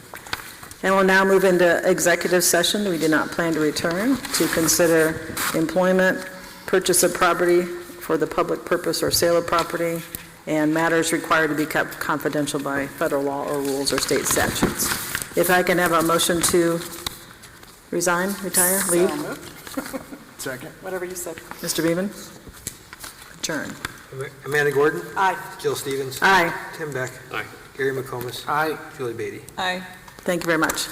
And we'll now move into executive session. We do not plan to return to consider employment, purchase of property for the public purpose or sale of property, and matters required to be kept confidential by federal law or rules or state statutes. If I can have a motion to resign, retire, leave? So moved. Second. Whatever you said. Mr. Beeman? Adjourn. Amanda Gordon? Aye. Jill Stevens? Aye. Tim Beck? Aye. Gary McComas? Aye. Julie Beatty? Aye. Thank you very much.